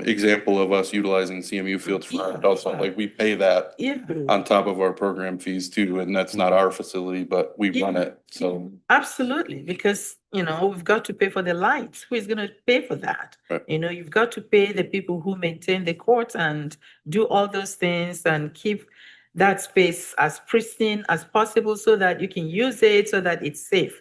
Speaker 12: example of us utilizing CMU fields for our adults. Like we pay that
Speaker 1: Yeah.
Speaker 12: on top of our program fees too, and that's not our facility, but we run it, so.
Speaker 1: Absolutely, because, we've got to pay for the lights. Who is going to pay for that?
Speaker 12: Right.
Speaker 1: You've got to pay the people who maintain the courts and do all those things and keep that space as pristine as possible so that you can use it, so that it's safe.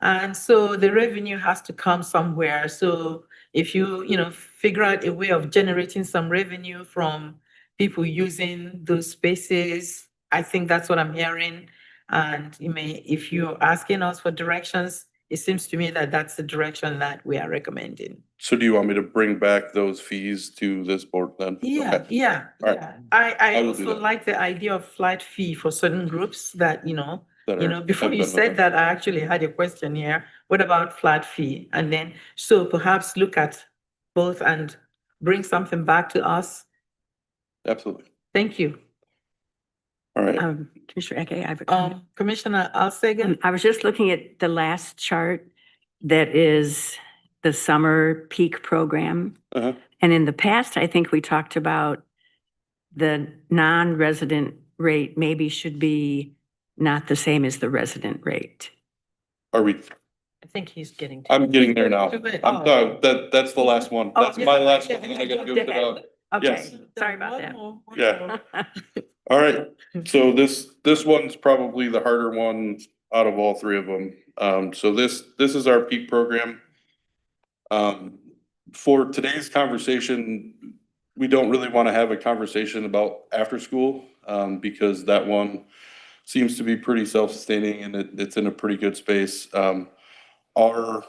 Speaker 1: And so the revenue has to come somewhere. So if you, figure out a way of generating some revenue from people using those spaces, I think that's what I'm hearing. And if you're asking us for directions, it seems to me that that's the direction that we are recommending.
Speaker 12: So do you want me to bring back those fees to this board then?
Speaker 1: Yeah,
Speaker 12: Okay.
Speaker 1: yeah,
Speaker 12: All right.
Speaker 1: yeah. I
Speaker 12: I will do
Speaker 1: also
Speaker 12: that.
Speaker 1: like the idea of flat fee for certain groups that,
Speaker 12: That are-
Speaker 1: before
Speaker 12: have
Speaker 1: you
Speaker 12: been with
Speaker 1: said
Speaker 12: us.
Speaker 1: that, I actually had a question here. What about flat fee? And then, so perhaps look at both and bring something back to us.
Speaker 12: Absolutely.
Speaker 1: Thank you.
Speaker 12: All right.
Speaker 7: Commissioner Eke, I have a comment.
Speaker 1: Commissioner Alsager?
Speaker 7: I was just looking at the last chart that is the summer peak program.
Speaker 12: Uh-huh.
Speaker 7: And in the past, I think we talked about the non-resident rate maybe should be not the same as the resident rate.
Speaker 12: Are we,
Speaker 11: I think he's getting to.
Speaker 12: I'm getting there now.
Speaker 1: Oh.
Speaker 12: I'm done. That's the last one.
Speaker 7: Oh,
Speaker 12: That's my last
Speaker 1: yeah,
Speaker 12: one. And I gotta go sit down. Yes.
Speaker 7: Okay, sorry about
Speaker 1: One
Speaker 7: that.
Speaker 1: more, one
Speaker 12: Yeah.
Speaker 1: more.
Speaker 12: All right, so this one's probably the harder one out of all three of them. So this is our peak program. For today's conversation, we don't really want to have a conversation about after school, because that one seems to be pretty self-sustaining and it's in a pretty good space. Our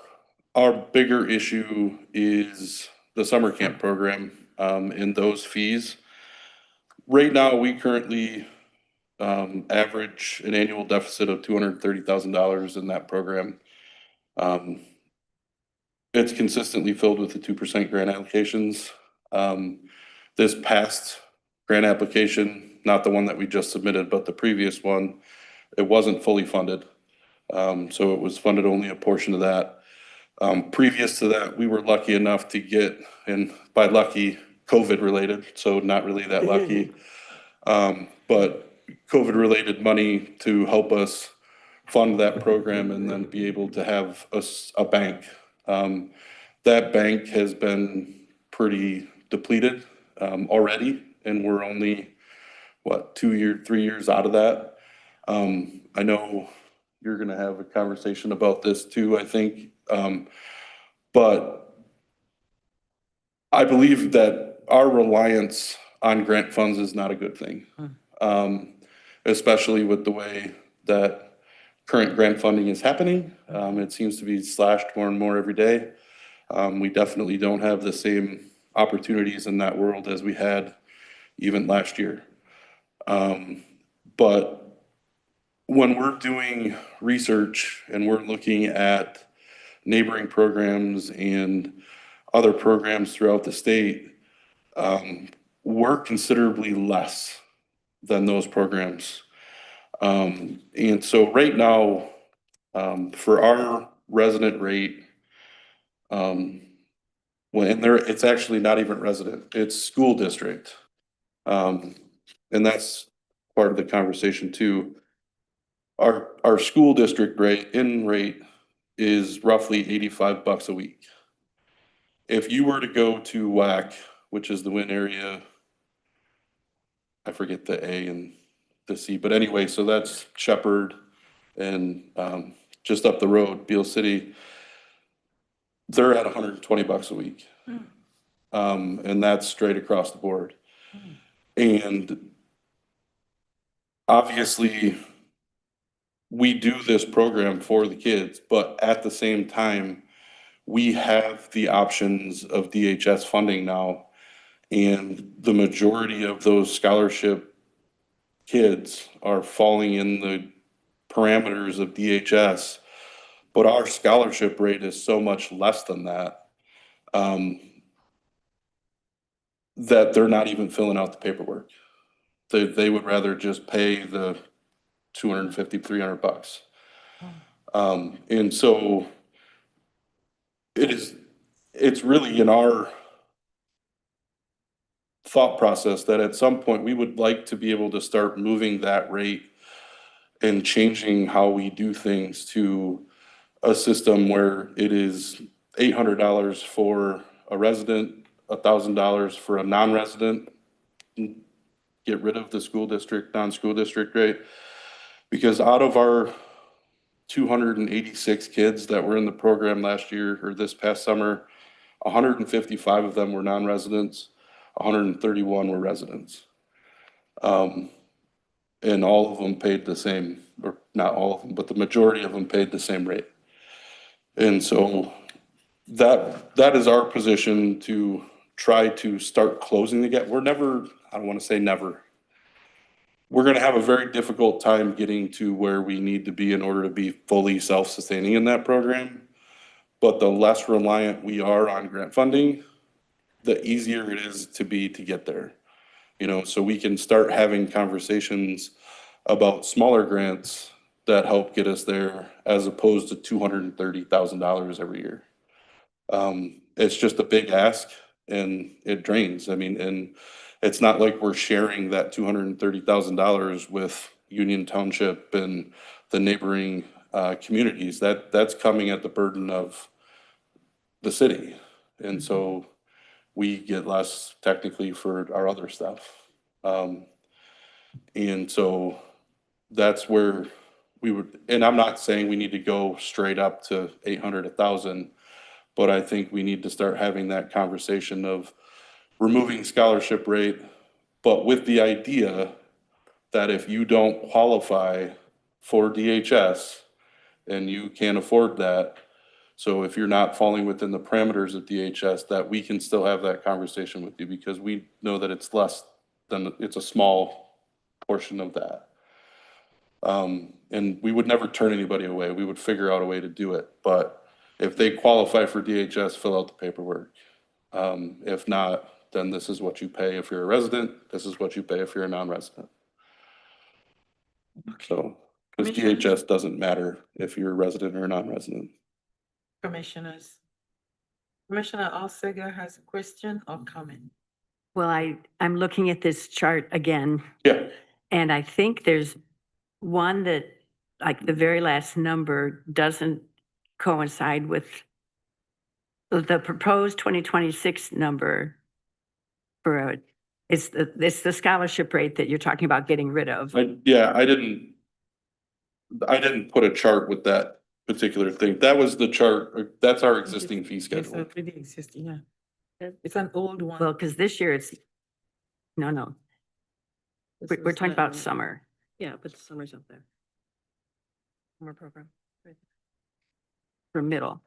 Speaker 12: bigger issue is the summer camp program, and those fees. Right now, we currently average an annual deficit of $230,000 in that program. It's consistently filled with the 2% grant allocations. This past grant application, not the one that we just submitted, but the previous one, it wasn't fully funded. So it was funded only a portion of that. Previous to that, we were lucky enough to get, and by lucky, COVID related, so not really that lucky. But COVID related money to help us fund that program and then be able to have a bank. That bank has been pretty depleted already, and we're only, 3 years out of that. I know you're gonna have a conversation about this too, I think. But I believe that our reliance on grant funds is not a good thing. Especially with the way that current grant funding is happening. It seems to be slashed more and more every day. We definitely don't have the same opportunities in that world as we had even last year. But when we're doing research and we're looking at neighboring programs and other programs throughout the state, we're considerably less than those programs. And so right now, for our resident rate, it's actually not even resident, it's school district. And that's part of the conversation too. Our school district rate is roughly $85 a week. If you were to go to WAC, which is the Wynn area, I forget the A and the C, but anyway, so that's Shepherd and just up the road, Beale City, they're at $120 a week. And that's straight across the board. And obviously, we do this program for the kids, but at the same time, we have the options of DHS funding now. And the majority of those scholarship kids are falling in the parameters of DHS, but our scholarship rate is so much less than that, that they're not even filling out the paperwork. They would rather just pay the $250, $300. And so it's really in our thought process that at some point we would like to be able to start moving that rate and changing how we do things to a system where it is $800 for a resident, $1,000 for a non-resident. Get rid of the school district, non-school district rate. Because out of our 286 kids that were in the program last year or this past summer, 155 of them were non-residents, 131 were residents. And all of them paid the same, or not all of them, but the majority of them paid the same rate. And so that is our position to try to start closing the gap. We're never, I don't want to say never. We're going to have a very difficult time getting to where we need to be in order to be fully self-sustaining in that program. But the less reliant we are on grant funding, the easier it is to get there. You know, so we can start having conversations about smaller grants that help get us there as opposed to $230,000 every year. It's just a big ask and it drains. I mean, and it's not like we're sharing that $230,000 with Union Township and the neighboring communities. That's coming at the burden of the city. And so we get less technically for our other stuff. And so that's where we would, and I'm not saying we need to go straight up to 800, 1,000, but I think we need to start having that conversation of removing scholarship rate, but with the idea that if you don't qualify for DHS and you can't afford that, so if you're not falling within the parameters of DHS, that we can still have that conversation with you because we know that it's less than, it's a small portion of that. And we would never turn anybody away. We would figure out a way to do it. But if they qualify for DHS, fill out the paperwork. If not, then this is what you pay if you're a resident. This is what you pay if you're a non-resident. So, because DHS doesn't matter if you're a resident or a non-resident.
Speaker 1: Commissioners. Commissioner Alsager has a question or comment.
Speaker 7: Well, I'm looking at this chart again,
Speaker 12: Yeah,
Speaker 7: and I think there's one that, like the very last number doesn't coincide with the proposed 2026 number for it's the scholarship rate that you're talking about getting rid of.
Speaker 12: I didn't put a chart with that particular thing. That was the chart, that's our existing fee
Speaker 1: It's
Speaker 12: schedule.
Speaker 1: already existing, yeah. It's an old one.
Speaker 7: Well, because this year it's, no, we're talking about summer.
Speaker 11: Yeah, but the summer's up there. Summer program. Right.
Speaker 7: For middle.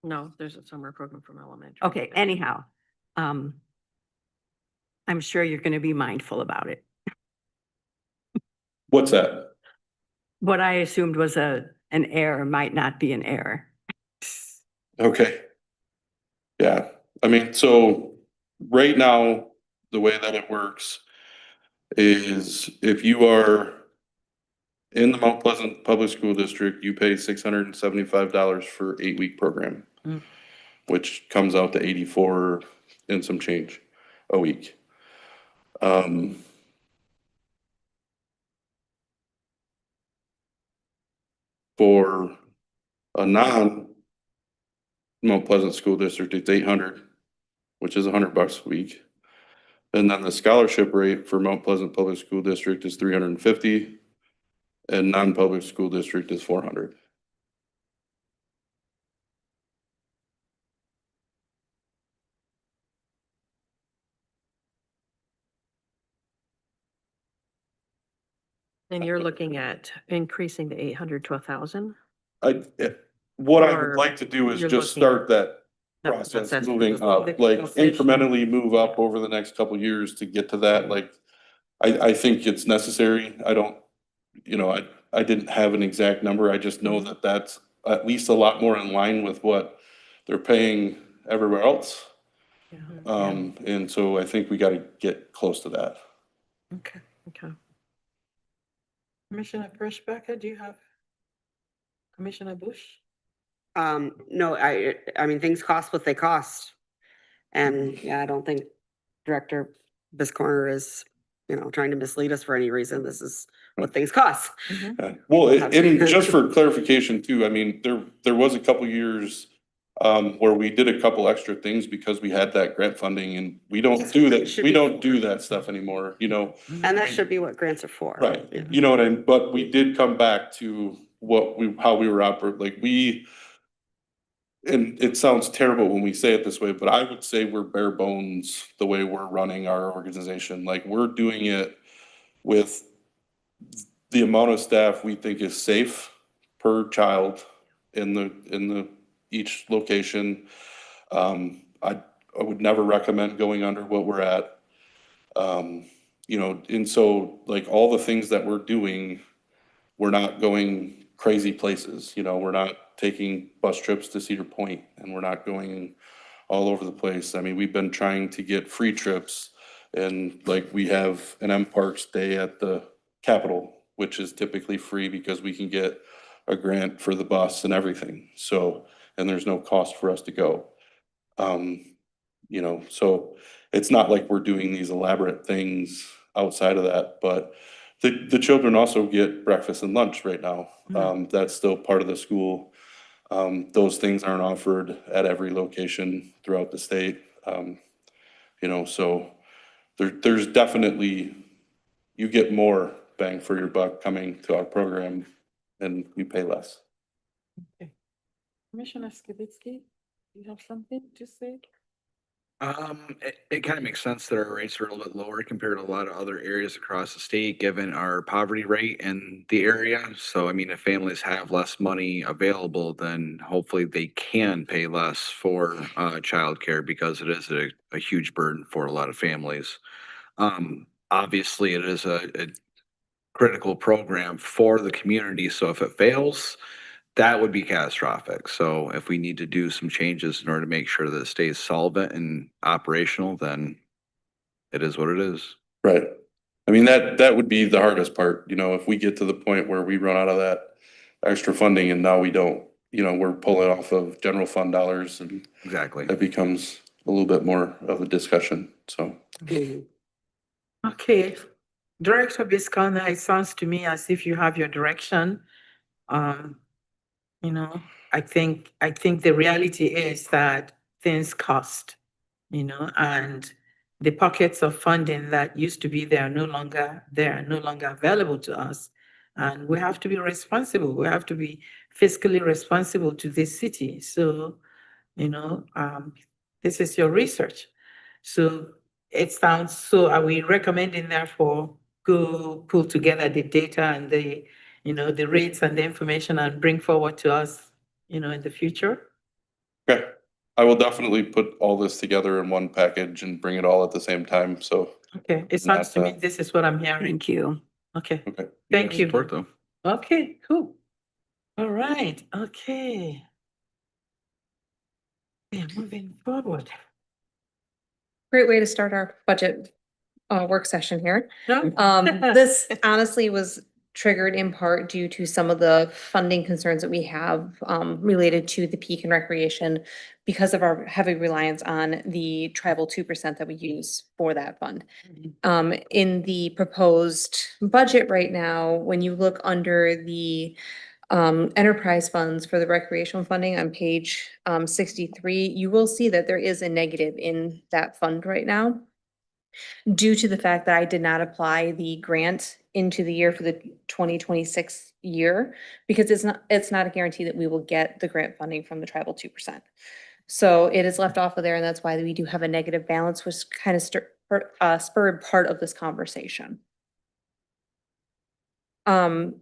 Speaker 11: No, there's a summer program from elementary.
Speaker 7: Okay, anyhow, I'm sure you're going to be mindful about it.
Speaker 12: What's that?
Speaker 7: What I assumed was an error might not be an error.
Speaker 12: Okay. Yeah, I mean, so right now, the way that it works is if you are in the Mount Pleasant Public School District, you pay $675 for 8-week program, which comes out to 84 and some change a week. For a non-Mount Pleasant School District, it's 800, which is $100 a week. And then the scholarship rate for Mount Pleasant Public School District is 350, and non-public school district is 400.
Speaker 11: And you're looking at increasing the 800 to 1,000?
Speaker 12: What I
Speaker 11: Or
Speaker 12: would like to do is
Speaker 11: you're
Speaker 12: just
Speaker 11: looking-
Speaker 12: start that
Speaker 11: That
Speaker 12: process
Speaker 11: process
Speaker 12: moving
Speaker 11: moves
Speaker 12: up,
Speaker 1: The
Speaker 12: like
Speaker 1: conversation.
Speaker 12: incrementally move up over the next couple of years to get to that. Like, I think it's necessary. I don't, I didn't have an exact number. I just know that that's at least a lot more in line with what they're paying everywhere else. And so I think we got to get close to that.
Speaker 1: Okay.
Speaker 11: Okay.
Speaker 1: Commissioner Pershbacher, do you have? Commissioner Bush?
Speaker 9: No, I mean, things cost what they cost. And yeah, I don't think Director Biscorner is, trying to mislead us for any reason. This is what things cost.
Speaker 12: Well, and just for clarification too, I mean, there was a couple years where we did a couple extra things because we had that grant funding and we don't do that. We don't do that stuff anymore,
Speaker 9: And that should be what grants are for.
Speaker 12: Right.
Speaker 9: Yeah.
Speaker 12: You know what I mean? But we did come back to how we were operating, like and it sounds terrible when we say it this way, but I would say we're bare bones the way we're running our organization. Like we're doing it with the amount of staff we think is safe per child in the each location. I would never recommend going under what we're at. You know, and so like all the things that we're doing, we're not going crazy places, you know, we're not taking bus trips to Cedar Point and we're not going all over the place. I mean, we've been trying to get free trips and like we have an M Parks Day at the Capitol, which is typically free because we can get a grant for the bus and everything. So, and there's no cost for us to go. You know, so it's not like we're doing these elaborate things outside of that, but the children also get breakfast and lunch right now. That's still part of the school. Those things aren't offered at every location throughout the state. You know, so there's definitely, you get more bang for your buck coming to our program and we pay less.
Speaker 1: Commissioner Skibitsky, you have something to say?
Speaker 6: It kind of makes sense that our rates are a little bit lower compared to a lot of other areas across the state, given our poverty rate in the area. So, I mean, if families have less money available, then hopefully they can pay less for childcare because it is a huge burden for a lot of families. Obviously, it is a critical program for the community. So if it fails, that would be catastrophic. So if we need to do some changes in order to make sure that it stays solvent and operational, then it is what it is.
Speaker 12: Right. I mean, that would be the hardest part, you know, if we get to the point where we run out of that extra funding and now we don't, you know, we're pulling off of general fund dollars and
Speaker 6: Exactly.
Speaker 12: that becomes a little bit more of a discussion, so.
Speaker 1: Okay, Director Biscarna, it sounds to me as if you have your direction. You know, I think the reality is that things cost, you know, and the pockets of funding that used to be there are no longer available to us. And we have to be responsible. We have to be fiscally responsible to this city. So, you know, this is your research. So it sounds, so are we recommending therefore go pull together the data and the, you know, the rates and the information and bring forward to us, you know, in the future?
Speaker 12: Okay, I will definitely put all this together in one package and bring it all at the same time, so.
Speaker 1: Okay, it sounds to me this is what I'm hearing.
Speaker 7: Thank you.
Speaker 1: Okay,
Speaker 12: Okay.
Speaker 1: thank you.
Speaker 6: Support though.
Speaker 1: Okay, cool. All right, okay. Yeah, moving forward.
Speaker 13: Great way to start our budget work session here.
Speaker 1: No?
Speaker 13: This honestly was triggered in part due to some of the funding concerns that we have related to the peak and recreation because of our heavy reliance on the tribal 2% that we use for that fund. In the proposed budget right now, when you look under the enterprise funds for the recreational funding on page 63, you will see that there is a negative in that fund right now due to the fact that I did not apply the grant into the year for the 2026 year, because it's not a guarantee that we will get the grant funding from the tribal 2%. So it is left off of there, and that's why we do have a negative balance, which kind of spurred part of this conversation.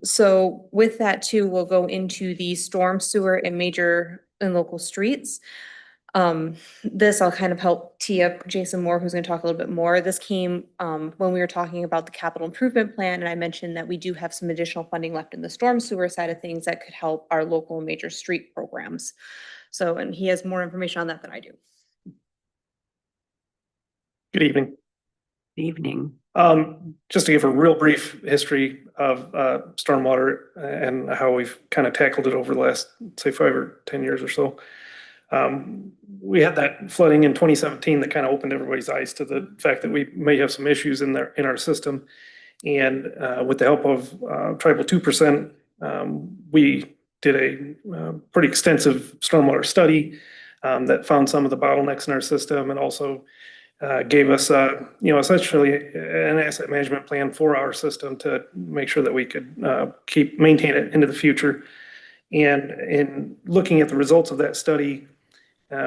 Speaker 13: So with that too, we'll go into the storm sewer and major and local streets. This I'll kind of help tee up Jason Moore, who's going to talk a little bit more. This came when we were talking about the capital improvement plan, and I mentioned that we do have some additional funding left in the storm sewer side of things that could help our local and major street programs. So, and he has more information on that than I do.
Speaker 14: Good evening.
Speaker 7: Evening.
Speaker 14: Just to give a real brief history of stormwater and how we've kind of tackled it over the last, say, 5 or 10 years or so. We had that flooding in 2017 that kind of opened everybody's eyes to the fact that we may have some issues in our system. And with the help of Tribal 2%, we did a pretty extensive stormwater study that found some of the bottlenecks in our system and also gave us, essentially an asset management plan for our system to make sure that we could maintain it into the future. And in looking at the results of that study,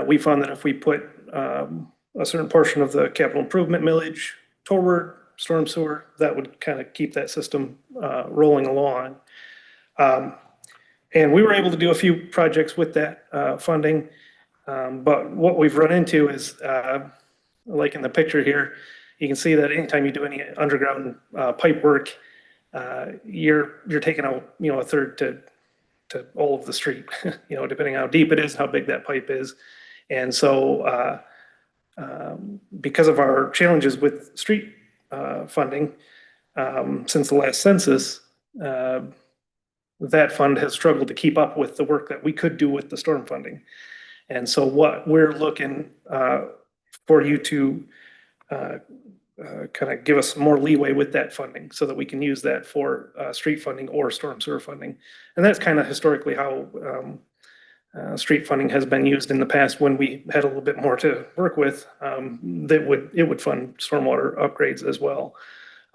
Speaker 14: we found that if we put a certain portion of the capital improvement millage toward storm sewer, that would kind of keep that system rolling along. And we were able to do a few projects with that funding. But what we've run into is, like in the picture here, you can see that anytime you do any underground pipe work, you're taking out, a third to all of the street, depending on how deep it is, how big that pipe is. And so because of our challenges with street funding, since the last census, that fund has struggled to keep up with the work that we could do with the storm funding. And so what we're looking for you to kind of give us more leeway with that funding so that we can use that for street funding or storm sewer funding. And that's kind of historically how street funding has been used in the past when we had a little bit more to work with. It would fund stormwater upgrades as well.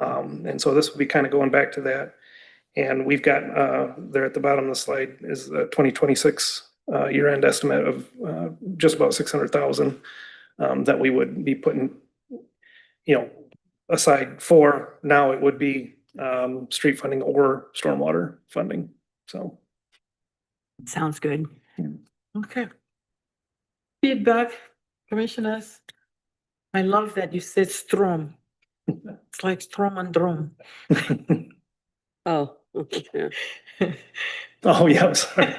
Speaker 14: And so this will be kind of going back to that. And we've got there at the bottom of the slide is the 2026 year-end estimate of just about 600,000 that we would be putting, aside for. Now it would be street funding or stormwater funding. So
Speaker 7: Sounds good.
Speaker 1: Okay. Feedback, commissioners? I love that you said storm. It's like storm and drum.
Speaker 9: Oh, yeah.
Speaker 14: Oh, yeah, sorry.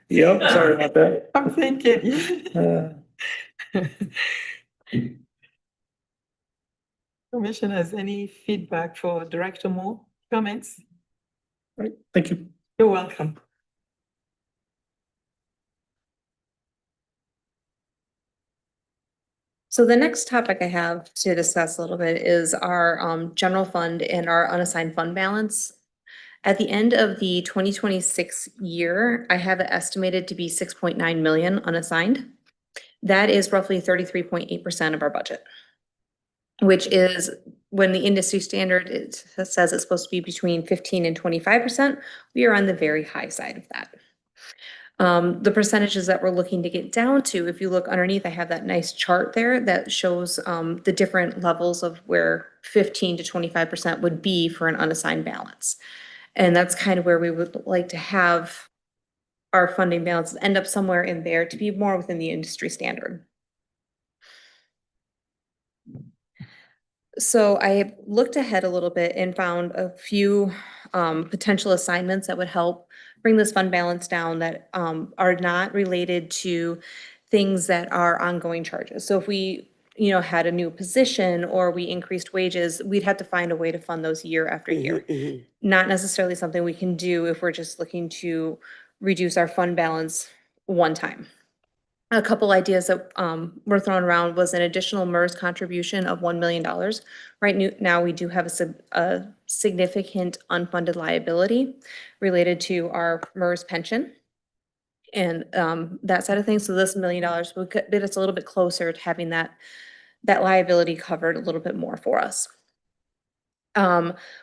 Speaker 14: Yep, sorry about that.
Speaker 1: I'm thinking. Commissioners, any feedback for Director Moore? Comments?
Speaker 14: Right, thank you.
Speaker 1: You're welcome.
Speaker 13: So the next topic I have to discuss a little bit is our general fund and our unassigned fund balance. At the end of the 2026 year, I have it estimated to be 6.9 million unassigned. That is roughly 33.8% of our budget, which is when the industry standard says it's supposed to be between 15 and 25%. We are on the very high side of that. The percentages that we're looking to get down to, if you look underneath, I have that nice chart there that shows the different levels of where 15 to 25% would be for an unassigned balance. And that's kind of where we would like to have our funding balances end up somewhere in there to be more within the industry standard. So I looked ahead a little bit and found a few potential assignments that would help bring this fund balance down that are not related to things that are ongoing charges. So if we, had a new position or we increased wages, we'd have to find a way to fund those year after year. Not necessarily something we can do if we're just looking to reduce our fund balance one time. A couple ideas that were thrown around was an additional MERS contribution of $1 million. Right now, we do have a significant unfunded liability related to our MERS pension and that side of things. So this $1 million would get us a little bit closer to having that liability covered a little bit more for us.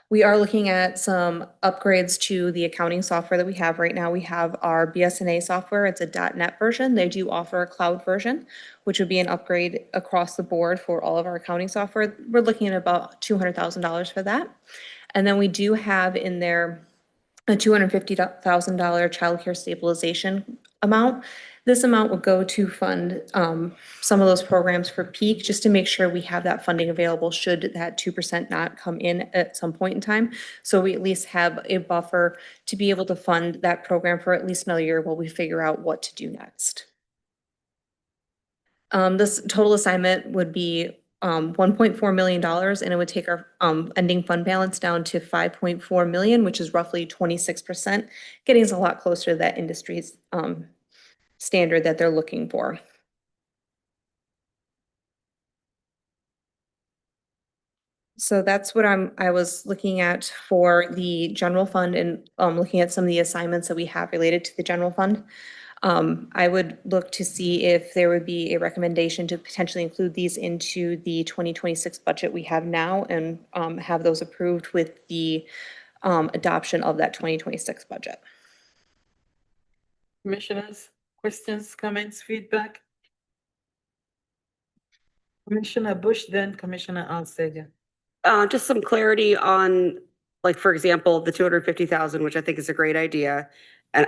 Speaker 13: We are looking at some upgrades to the accounting software that we have right now. We have our BSNA software. It's a .NET version. They do offer a cloud version, which would be an upgrade across the board for all of our accounting software. We're looking at about $200,000 for that. And then we do have in there a $250,000 child care stabilization amount. This amount would go to fund some of those programs for peak, just to make sure we have that funding available should that 2% not come in at some point in time. So we at least have a buffer to be able to fund that program for at least another year while we figure out what to do next. This total assignment would be $1.4 million, and it would take our ending fund balance down to 5.4 million, which is roughly 26%, getting us a lot closer to that industry's standard that they're looking for. So that's what I was looking at for the general fund and looking at some of the assignments that we have related to the general fund. I would look to see if there would be a recommendation to potentially include these into the 2026 budget we have now and have those approved with the adoption of that 2026 budget.
Speaker 1: Commissioners, questions, comments, feedback? Commissioner Bush, then Commissioner Alsager.
Speaker 9: Just some clarity on Like, for example, the 250,000, which I think is a great idea. And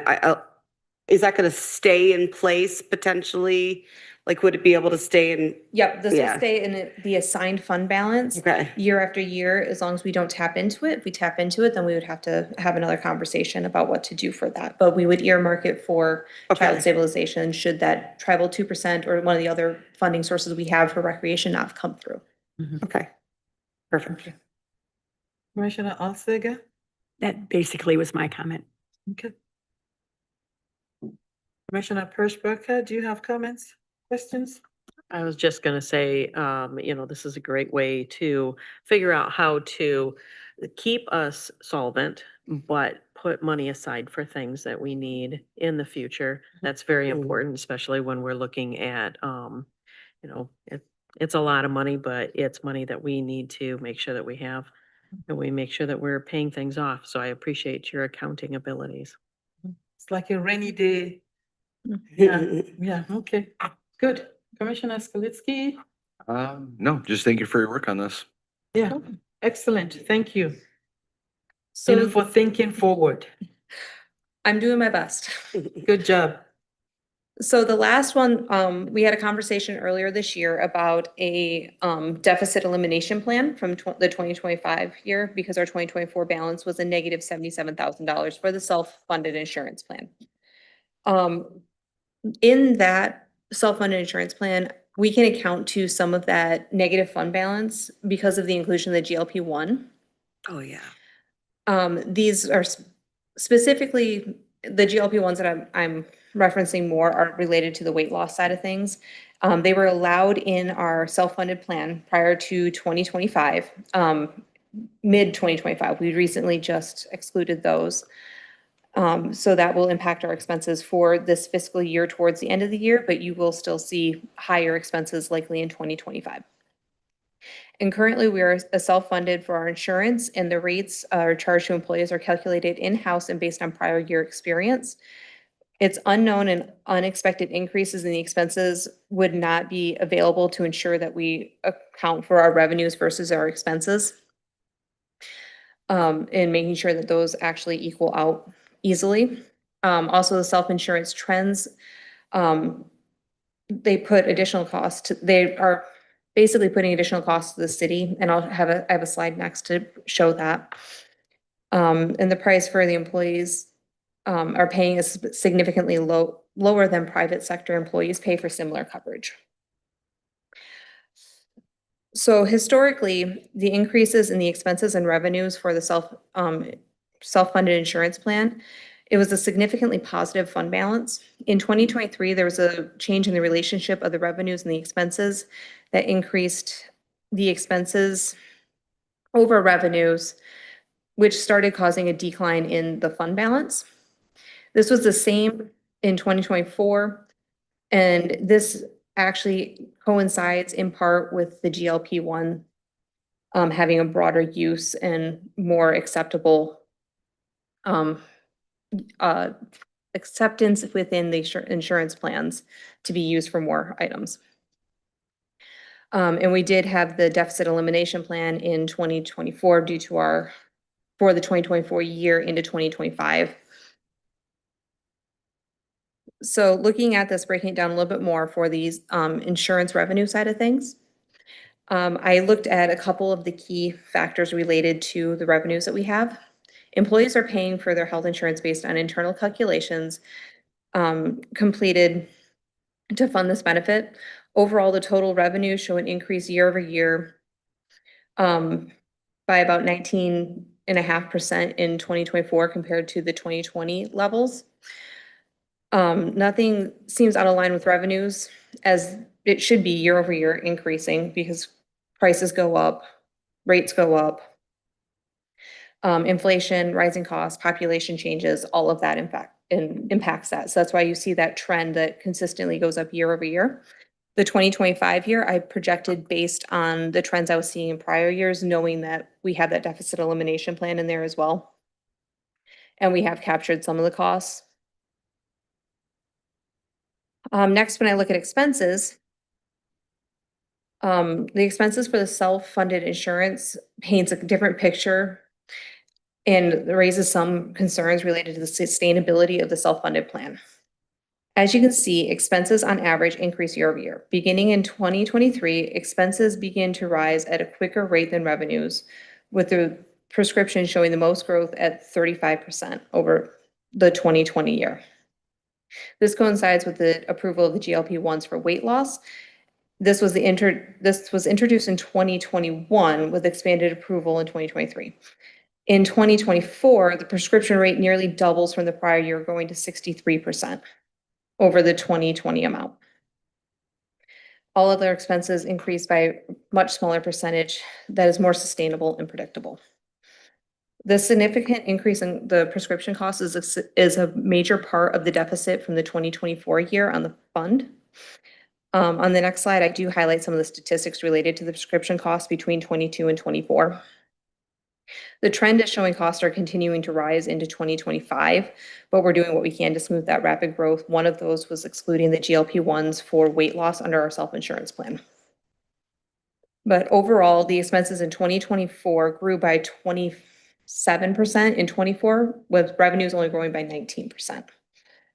Speaker 9: is that gonna stay in place potentially? Like, would it be able to stay in?
Speaker 13: Yep, this will
Speaker 9: Yeah.
Speaker 13: stay in the assigned fund balance.
Speaker 9: Okay.
Speaker 13: Year after year, as long as we don't tap into it. If we tap into it, then we would have to have another conversation about what to do for that. But we would earmark it for child
Speaker 9: Okay.
Speaker 13: stabilization, should that tribal 2% or one of the other funding sources we have for recreation not come through.
Speaker 9: Okay. Perfect.
Speaker 1: Commissioner Alsager?
Speaker 7: That basically was my comment.
Speaker 1: Okay. Commissioner Pershbacher, do you have comments, questions?
Speaker 11: I was just gonna say, this is a great way to figure out how to keep us solvent, but put money aside for things that we need in the future. That's very important, especially when we're looking at, it's a lot of money, but it's money that we need to make sure that we have. And we make sure that we're paying things off. So I appreciate your accounting abilities.
Speaker 1: It's like a rainy day. Yeah, yeah, okay, good. Commissioner Skalitsky?
Speaker 6: No, just thank you for your work on this.
Speaker 1: Yeah, excellent, thank you.
Speaker 13: So
Speaker 1: For thinking forward.
Speaker 13: I'm doing my best.
Speaker 1: Good job.
Speaker 13: So the last one, we had a conversation earlier this year about a deficit elimination plan from the 2025 year, because our 2024 balance was a negative $77,000 for the self-funded insurance plan. In that self-funded insurance plan, we can account to some of that negative fund balance because of the inclusion of the GLP-1.
Speaker 9: Oh, yeah.
Speaker 13: These are specifically the GLP-1s that I'm referencing more are related to the weight loss side of things. They were allowed in our self-funded plan prior to 2025, mid 2025. We recently just excluded those. So that will impact our expenses for this fiscal year towards the end of the year, but you will still see higher expenses likely in 2025. And currently, we are self-funded for our insurance, and the rates are charged to employees are calculated in-house and based on prior year experience. It's unknown and unexpected increases in the expenses would not be available to ensure that we account for our revenues versus our expenses. And making sure that those actually equal out easily. Also, the self-insurance trends, they put additional costs, they are basically putting additional costs to the city, and I have a slide next to show that. And the price for the employees are paying is significantly lower than private sector employees pay for similar coverage. So historically, the increases in the expenses and revenues for the self-funded insurance plan, it was a significantly positive fund balance. In 2023, there was a change in the relationship of the revenues and the expenses that increased the expenses over revenues, which started causing a decline in the fund balance. This was the same in 2024, and this actually coincides in part with the GLP-1 having a broader use and more acceptable acceptance within the insurance plans to be used for more items. And we did have the deficit elimination plan in 2024 due to for the 2024 year into 2025. So looking at this, breaking it down a little bit more for these insurance revenue side of things, I looked at a couple of the key factors related to the revenues that we have. Employees are paying for their health insurance based on internal calculations completed to fund this benefit. Overall, the total revenues show an increase year over year by about 19.5% in 2024 compared to the 2020 levels. Nothing seems out of line with revenues, as it should be year over year increasing because prices go up, rates go up, inflation, rising costs, population changes, all of that impacts that. So that's why you see that trend that consistently goes up year over year. The 2025 year, I projected based on the trends I was seeing in prior years, knowing that we have that deficit elimination plan in there as well. And we have captured some of the costs. Next, when I look at expenses, the expenses for the self-funded insurance paints a different picture. and raises some concerns related to the sustainability of the self-funded plan. As you can see, expenses on average increase year over year. Beginning in 2023, expenses begin to rise at a quicker rate than revenues, with the prescription showing the most growth at 35% over the 2020 year. This coincides with the approval of the GLP-1s for weight loss. This was introduced in 2021 with expanded approval in 2023. In 2024, the prescription rate nearly doubles from the prior year, going to 63% over the 2020 amount. All other expenses increased by a much smaller percentage that is more sustainable and predictable. The significant increase in the prescription cost is a major part of the deficit from the 2024 year on the fund. On the next slide, I do highlight some of the statistics related to the prescription costs between 22 and 24. The trend is showing costs are continuing to rise into 2025, but we're doing what we can to smooth that rapid growth. One of those was excluding the GLP-1s for weight loss under our self-insurance plan. But overall, the expenses in 2024 grew by 27% in 24, with revenues only growing by 19%.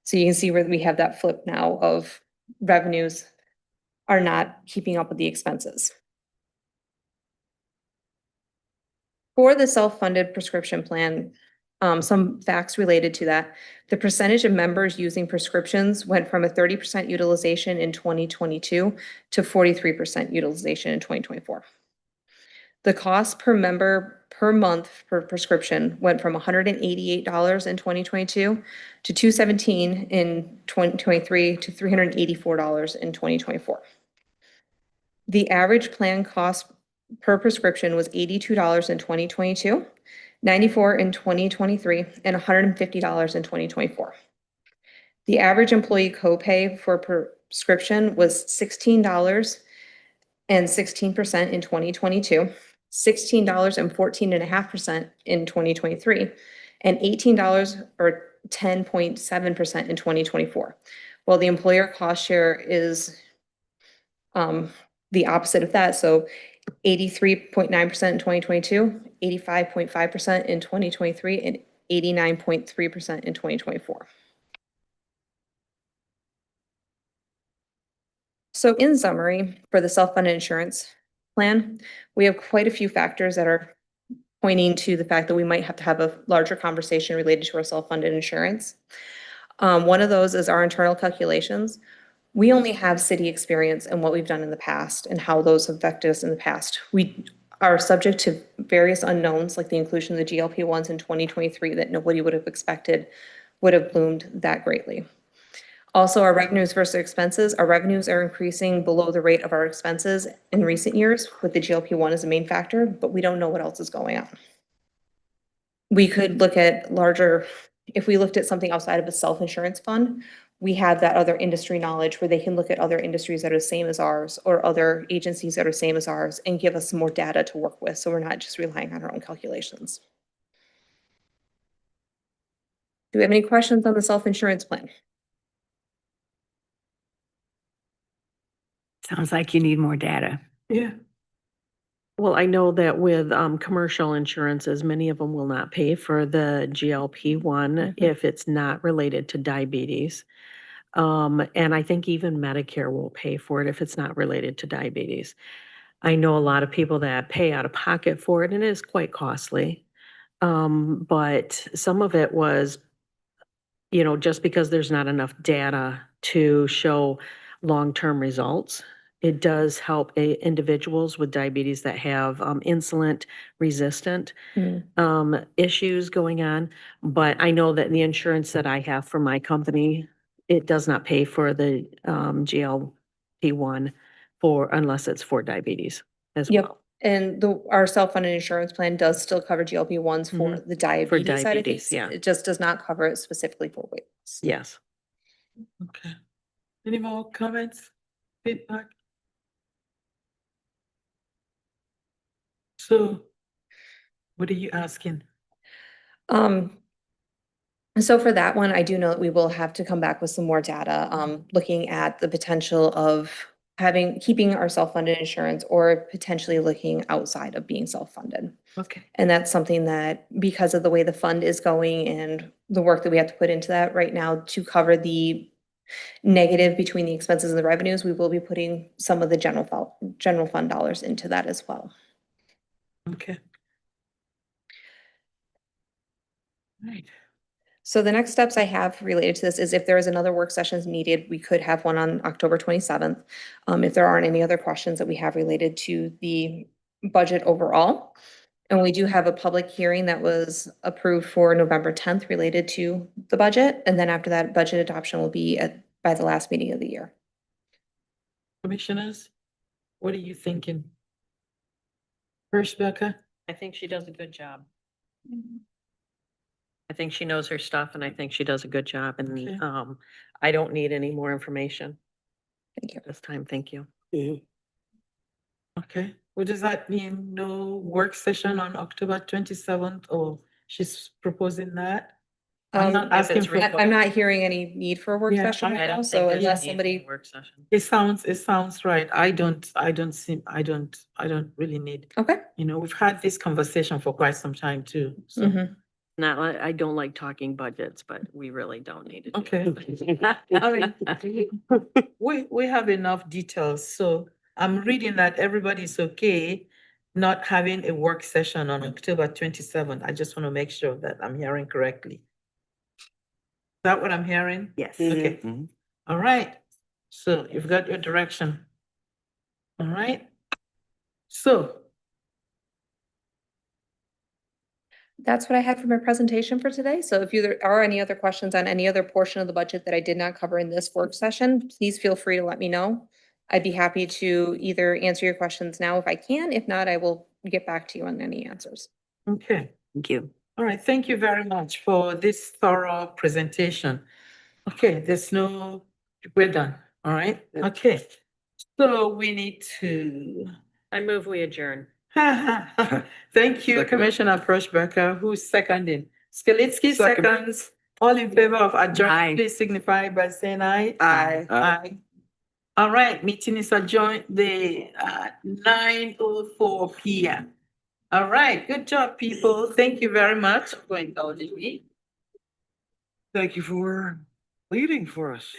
Speaker 13: So you can see where we have that flip now of revenues are not keeping up with the expenses. For the self-funded prescription plan, some facts related to that. The percentage of members using prescriptions went from a 30% utilization in 2022 to 43% utilization in 2024. The cost per member per month per prescription went from $188 in 2022 to $217 in 2023 to $384 in 2024. The average plan cost per prescription was $82 in 2022, $94 in 2023, and $150 in 2024. The average employee copay for prescription was $16 and 16% in 2022, $16 and 14.5% in 2023, and $18 or 10.7% in 2024. While the employer cost share is the opposite of that, so 83.9% in 2022, 85.5% in 2023, and 89.3% in 2024. So in summary, for the self-funded insurance plan, we have quite a few factors that are pointing to the fact that we might have to have a larger conversation related to our self-funded insurance. One of those is our internal calculations. We only have city experience and what we've done in the past and how those affected us in the past. We are subject to various unknowns, like the inclusion of the GLP-1s in 2023 that nobody would have expected would have bloomed that greatly. Also, our revenues versus expenses. Our revenues are increasing below the rate of our expenses in recent years, with the GLP-1 as a main factor, but we don't know what else is going on. We could look at if we looked at something outside of a self-insurance fund, we have that other industry knowledge where they can look at other industries that are the same as ours or other agencies that are the same as ours and give us some more data to work with, so we're not just relying on our own calculations. Do we have any questions on the self-insurance plan?
Speaker 7: Sounds like you need more data.
Speaker 1: Yeah.
Speaker 11: Well, I know that with commercial insurances, many of them will not pay for the GLP-1 if it's not related to diabetes. And I think even Medicare won't pay for it if it's not related to diabetes. I know a lot of people that pay out of pocket for it, and it is quite costly. But some of it was, just because there's not enough data to show long-term results. It does help individuals with diabetes that have insulin resistant issues going on. But I know that the insurance that I have for my company, it does not pay for the GLP-1 unless it's for diabetes as well.
Speaker 13: And our self-funded insurance plan does still cover GLP-1s for the diabetes side of things.
Speaker 11: Yeah.
Speaker 13: It just does not cover it specifically for weight loss.
Speaker 11: Yes.
Speaker 1: Okay. Any more comments? Feedback? So, what are you asking?
Speaker 13: So for that one, I do know that we will have to come back with some more data, looking at the potential of keeping our self-funded insurance or potentially looking outside of being self-funded.
Speaker 1: Okay.
Speaker 13: And that's something that, because of the way the fund is going and the work that we have to put into that right now to cover the negative between the expenses and the revenues, we will be putting some of the general fund dollars into that as well.
Speaker 1: Okay. Right.
Speaker 13: So the next steps I have related to this is if there is another work session needed, we could have one on October 27th. If there aren't any other questions that we have related to the budget overall. And we do have a public hearing that was approved for November 10th related to the budget. And then after that, budget adoption will be by the last meeting of the year.
Speaker 1: Commissioners, what are you thinking? Hirschberger?
Speaker 11: I think she does a good job. I think she knows her stuff and I think she does a good job
Speaker 1: Okay.
Speaker 11: and, I don't need any more information
Speaker 13: Thank you.
Speaker 11: this time. Thank you.
Speaker 1: Okay, what does that mean? No work session on October 27th, or she's proposing that? I'm not
Speaker 11: If
Speaker 1: asking
Speaker 11: it's
Speaker 1: for.
Speaker 13: I'm not hearing any need for a work
Speaker 1: Yeah,
Speaker 13: session
Speaker 1: I
Speaker 13: right
Speaker 11: I
Speaker 13: now,
Speaker 11: don't
Speaker 13: so
Speaker 11: think there's
Speaker 13: unless
Speaker 11: a need for a
Speaker 13: somebody,
Speaker 11: work session.
Speaker 1: It sounds right. I don't really need,
Speaker 13: okay.
Speaker 1: we've had this conversation for quite some time too, so,
Speaker 13: Mhm.
Speaker 11: Not, I don't like talking budgets, but we really don't need to. do
Speaker 1: okay.
Speaker 11: it.
Speaker 1: We have enough details, so I'm reading that everybody's okay not having a work session on October 27th. I just want to make sure that I'm hearing correctly. Is that what I'm hearing?
Speaker 7: Yes.
Speaker 1: Okay,
Speaker 6: Mhm.
Speaker 1: all right. So you've got your direction. All right. So,
Speaker 13: That's what I had for my presentation for today. So if there are any other questions on any other portion of the budget that I did not cover in this work session, please feel free to let me know. I'd be happy to either answer your questions now if I can. If not, I will get back to you on any answers.
Speaker 1: okay.
Speaker 7: Thank you.
Speaker 1: All right, thank you very much for this thorough presentation. Okay, we're done, all right? Okay, so we need to.
Speaker 11: I move we adjourn.
Speaker 1: Thank you,
Speaker 6: Second.
Speaker 1: Commissioner Hirschberger, who's seconding. Skalitsky
Speaker 6: Second.
Speaker 1: seconds. All in favor of
Speaker 7: Aye.
Speaker 1: adjournment, please signify by saying aye.
Speaker 9: Aye.
Speaker 1: Aye. All right, meeting is adjourned the 9:04 PM. All right, good job, people. Thank you very much for indulging me.
Speaker 6: Thank you for leading for us.